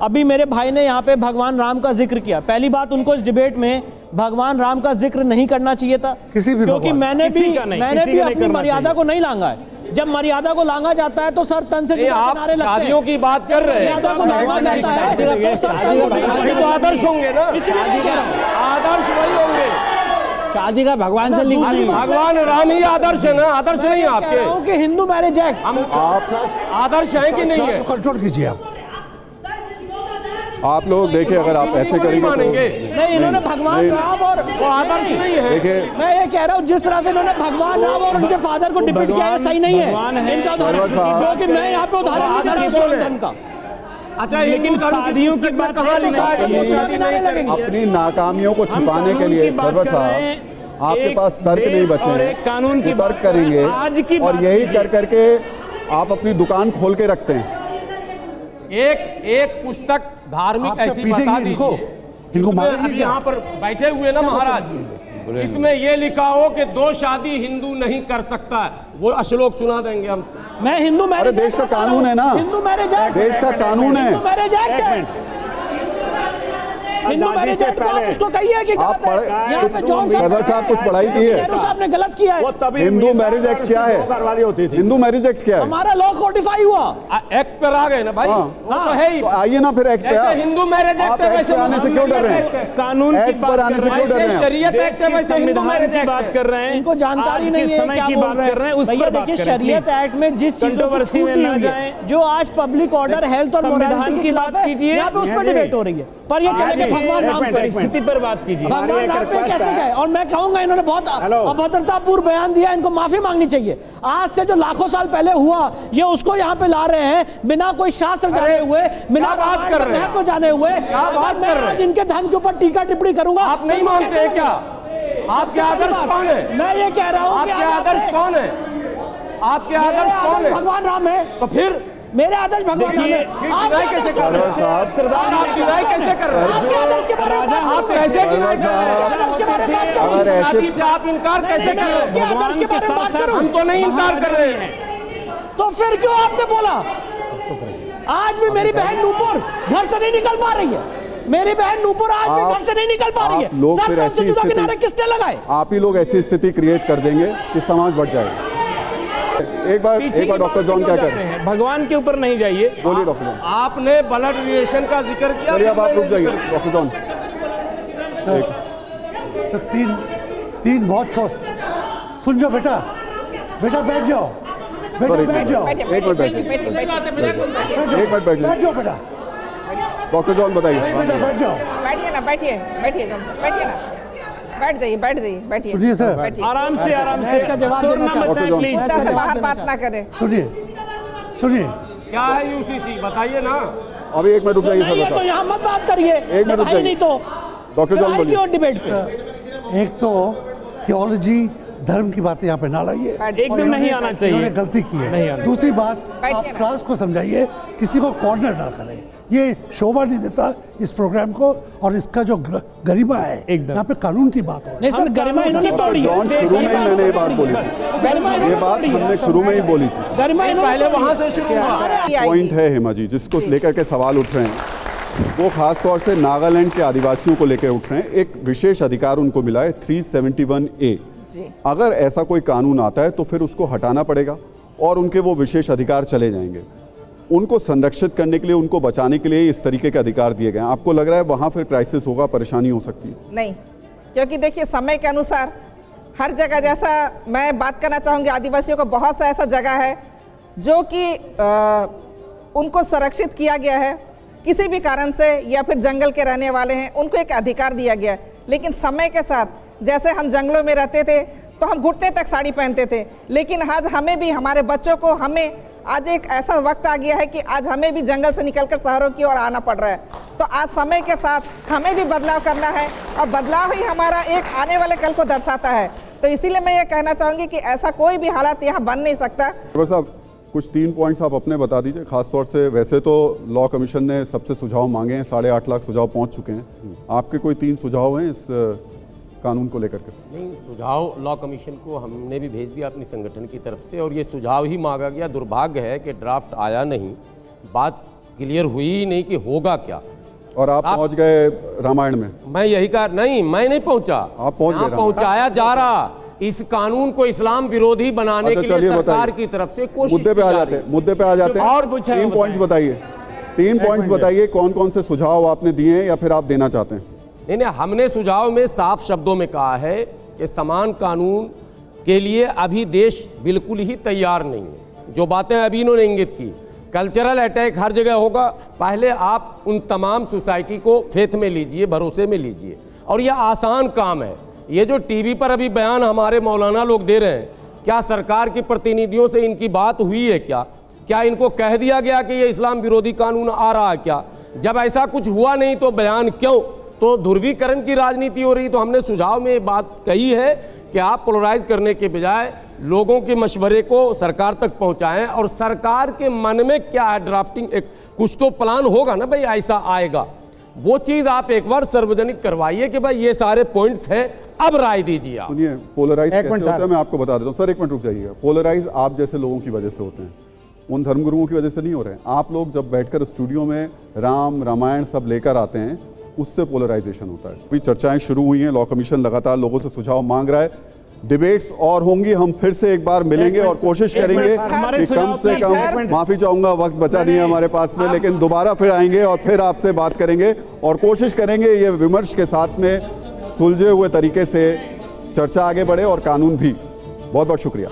अभी मेरे भाई ने यहाँ पे भगवान राम का जिक्र किया। पहली बात, उनको इस डिबेट में भगवान राम का जिक्र नहीं करना चाहिए था, किसी भी, क्योंकि मैंने भी अपनी मर्यादा को नहीं लांगा है। जब मर्यादा को लांगा जाता है तो सर तन से किनारे लगते हैं। शादियों की बात कर रहे हैं, मर्यादा को लांगा जाता है तो आदर्श होंगे ना, आदर्श वही होंगे। शादी का भगवान से लिंक नहीं, भगवान राम ही आदर्श है ना, आदर्श नहीं है आपके? हिंदू मैरिज एक्ट आप आदर्श है कि नहीं है? कंट्रोल कीजिए आप लोग देखिए, अगर आप ऐसे करेंगे तो नहीं, इन्होंने भगवान राम और वो आदर्श नहीं है। देखिए, मैं ये कह रहा हूँ, जिस तरह से इन्होंने भगवान राम और उनके फादर को डिबेट किया है, सही नहीं है इनका उदाहरण, क्योंकि मैं यहाँ पे उदाहरण धर्म का। अच्छा, लेकिन शादियों की बात कहाँ लिखा है? अपनी नाकामियों को छिपाने के लिए सरवर साहब आपके पास तर्क नहीं बचे हैं, कानून की तर्क करेंगे और यही कर करके आप अपनी दुकान खोल के रखते हैं। एक पुस्तक धार्मिक ऐसी बता दीजिए, अभी यहाँ पर बैठे हुए ना महाराज, इसमें ये लिखा हो कि 2 शादी हिंदू नहीं कर सकता है, वो श्लोक सुना देंगे हम। मैं हिंदू मैरिज, अरे देश का कानून है ना, हिंदू मैरिज एक्ट, देश का कानून है, हिंदू मैरिज एक्ट है, हिंदू मैरिज एक्ट को आप उसको कहिए कि आप यहाँ पे जॉन साहब कुछ पढ़ाई की है? नेहरू साहब ने गलत किया है। हिंदू मैरिज एक्ट क्या है? हिंदू मैरिज एक्ट क्या है? हमारा लॉ कोडिफाई हुआ, एक्ट पर आ गए ना भाई, वो तो है ही। आइए ना फिर एक्ट पे। हिंदू मैरिज एक्ट है, वैसे आने से क्यों डर रहे हैं? कानून की बात आने से क्यों डर रहे हैं? शरीयत एक्ट है, वैसे हिंदू मैरिज एक्ट बात कर रहे हैं। इनको जानकारी नहीं है क्या बोल रहे हैं उस पर बात करें। शरीयत एक्ट में जिस चीजों को छूट दी है, जो आज पब्लिक ऑर्डर, हेल्थ और मोरालिटी की बात कीजिए, यहाँ पे उस पर डिबेट हो रही है, पर ये चलेगा भगवान राम स्थिति पर बात कीजिए। भगवान राम पे कैसे गए? और मैं कहूंगा इन्होंने बहुत अभद्रतापूर्ण बयान दिया, इनको माफी मांगनी चाहिए। आज से जो लाखों साल पहले हुआ, ये उसको यहाँ पे ला रहे हैं बिना कोई शास्त्र जाने हुए, बिना बात कर रहे हैं जाने हुए। अगर मैं आज इनके धर्म के ऊपर टीका टिप्पणी करूंगा, आप नहीं मानते हैं क्या? आपके आदर्श कौन है? मैं ये कह रहा हूँ, आपके आदर्श कौन है? आपके आदर्श कौन है? भगवान राम है। तो फिर मेरे आदर्श भगवान राम है। आप कैसे कर रहे हैं? आप डिनाई कैसे कर रहे हैं? आपके आदर्श के बारे में आप कैसे डिनाई कर रहे हैं? आदर्श के बारे में बात करो। शादी से आप इनकार कैसे कर रहे हैं? आदर्श के बारे में बात करो। हम तो नहीं इनकार कर रहे हैं, तो फिर क्यों आपने बोला? आज भी मेरी बहन नूपुर घर से नहीं निकल पा रही है, मेरी बहन नूपुर आज भी घर से नहीं निकल पा रही है। लोग सर, फिर ऐसी जुदा किनारे किसने लगाए? आप ही लोग ऐसी स्थिति क्रिएट कर देंगे कि समाज बढ़ जाएगा। एक बार डॉक्टर जॉन क्या कह रहे हैं? भगवान के ऊपर नहीं जाइए, बोलिए डॉक्टर जॉन। आपने ब्लड रिलेशन का जिक्र किया, चलिए अब आप रुक जाइए डॉक्टर जॉन। 3 बहुत छोट। सुन जाओ बेटा, बेटा बैठ जाओ, बेटा बैठ जाओ, एक मिनट बैठिए, एक मिनट बैठ बैठ जाओ बेटा, डॉक्टर जॉन बताइए। बेटा बैठ जाओ, बैठिए ना, बैठिए बैठिए बैठिए ना, बैठ जाइए बैठिए। सुनिए सर, आराम से इसका जवाब शोर देना ना चाहते मचाएं, हैं। प्लीज। मुद्दा से बाहर बात ना करें। सुनिए क्या है यूसीसी बताइए ना। अभी एक मिनट रुक जाइए नहीं है तो यहाँ मत बात करिए, एक जब मिनट है नहीं तो डॉक्टर जॉन बोलिए। और डिबेट पे एक तो थियोलॉजी धर्म की बातें यहाँ पे ना लाइए, एकदम नहीं आना चाहिए, इन्होंने गलती की नहीं है। आना। दूसरी बात, आप क्लास को समझाइए, किसी को कॉर्नर ना करें, ये शोभा नहीं देता इस प्रोग्राम को, और इसका जो गरिमा है, यहाँ पे कानून की बात हो। नहीं सर, गरिमा इन्होंने तोड़ी है। जॉन शुरू में ही मैंने ये बात बोली थी, ये बात हमने शुरू में ही बोली थी, गरिमा पहले वहां से शुरू हुआ। पॉइंट है हेमा जी जिसको लेकर के सवाल उठ रहे हैं, वो खास तौर से नागालैंड के आदिवासियों को लेकर उठ रहे हैं। एक विशेष अधिकार उनको मिला है 371A। अगर ऐसा कोई कानून आता है तो फिर उसको हटाना पड़ेगा और उनके वो विशेष अधिकार चले जाएंगे। उनको संरक्षित करने के लिए, उनको बचाने के लिए इस तरीके के अधिकार दिए गए हैं। आपको लग रहा है वहाँ फिर क्राइसिस होगा, परेशानी हो सकती है? नहीं, क्योंकि देखिए समय के अनुसार हर जगह, जैसा मैं बात करना चाहूँगी, आदिवासियों को बहुत सा ऐसा जगह है जो कि उनको सुरक्षित किया गया है किसी भी कारण से, या फिर जंगल के रहने वाले हैं, उनको एक अधिकार दिया गया है। लेकिन समय के साथ, जैसे हम जंगलों में रहते थे तो हम घुटने तक साड़ी पहनते थे, लेकिन आज हमें भी, हमारे बच्चों को, हमें आज एक ऐसा वक्त आ गया है कि आज हमें भी जंगल से निकलकर शहरों की ओर आना पड़ रहा है। तो आज समय के साथ हमें भी बदलाव करना है, और बदलाव ही हमारा एक आने वाले कल को दर्शाता है। तो इसीलिए मैं ये कहना चाहूँगी कि ऐसा कोई भी हालात यहाँ बन नहीं सकता। साहब कुछ 3 पॉइंट्स आप अपने बता दीजिए, खासतौर से। वैसे तो लॉ कमीशन ने सबसे सुझाव मांगे हैं, 8.5 लाख सुझाव पहुंच चुके हैं। आपके कोई 3 सुझाव हैं इस कानून को लेकर के? नहीं, सुझाव लॉ कमीशन को हमने भी भेज दिया अपनी संगठन की तरफ से, और ये सुझाव ही मांगा गया। दुर्भाग्य है कि ड्राफ्ट आया नहीं, बात क्लियर हुई ही नहीं कि होगा क्या। और आप पहुंच गए रामायण में? मैं यही कहा, नहीं मैं नहीं पहुंचा, आप पहुंच गए? पहुंचाया जा रहा। इस कानून को इस्लाम विरोधी बनाने के लिए सरकार की तरफ से कोशिश मुद्दे पे आ जाते हैं, मुद्दे पे आ जाते हैं। और 3 पॉइंट्स बताइए, 3 पॉइंट्स बताइए, कौन कौन से सुझाव आपने दिए हैं या फिर आप देना चाहते हैं? नहीं, हमने सुझाव में साफ शब्दों में कहा है कि समान कानून के लिए अभी देश बिल्कुल ही तैयार नहीं है। जो बातें अभी इन्होंने इंगित की, कल्चरल अटैक हर जगह होगा, पहले आप उन तमाम सोसाइटी को फेथ में लीजिए, भरोसे में लीजिए। और यह आसान काम है। ये जो टीवी पर अभी बयान हमारे मौलाना लोग दे रहे हैं, क्या सरकार के प्रतिनिधियों से इनकी बात हुई है? क्या इनको कह दिया गया कि ये इस्लाम विरोधी कानून आ रहा है क्या? जब ऐसा कुछ हुआ नहीं तो बयान क्यों? तो ध्रुवीकरण की राजनीति हो रही। तो हमने सुझाव में ये बात कही है कि आप पोलराइज करने के बजाय लोगों के मशवरे को सरकार तक पहुंचाएं, और सरकार के मन में क्या है, ड्राफ्टिंग एक कुछ तो प्लान होगा ना भाई, ऐसा आएगा, वो चीज़ आप एक बार सार्वजनिक करवाइए कि भाई ये सारे पॉइंट्स हैं, अब राय दीजिए आप। सुनिए, पोलराइज कैसे होता है मैं आपको बता देता हूँ। सर एक मिनट रुक जाइएगा। पोलराइज आप जैसे लोगों की वजह से होते हैं, उन धर्मगुरुओं की वजह से नहीं हो रहे हैं। आप लोग जब बैठकर स्टूडियो में राम रामायण सब लेकर आते हैं, उससे पोलराइजेशन होता है। अभी चर्चाएं शुरू हुई हैं, लॉ कमीशन लगातार लोगों से सुझाव मांग रहा है, डिबेट्स और होंगी। हम फिर से एक बार मिलेंगे और कोशिश करेंगे कि कम से कम, माफी चाहूंगा वक्त बचा नहीं है हमारे पास में, लेकिन दोबारा फिर आएंगे और फिर आपसे बात करेंगे और कोशिश करेंगे ये विमर्श के साथ में सुलझे हुए तरीके से चर्चा आगे बढ़े और कानून भी। बहुत बहुत शुक्रिया।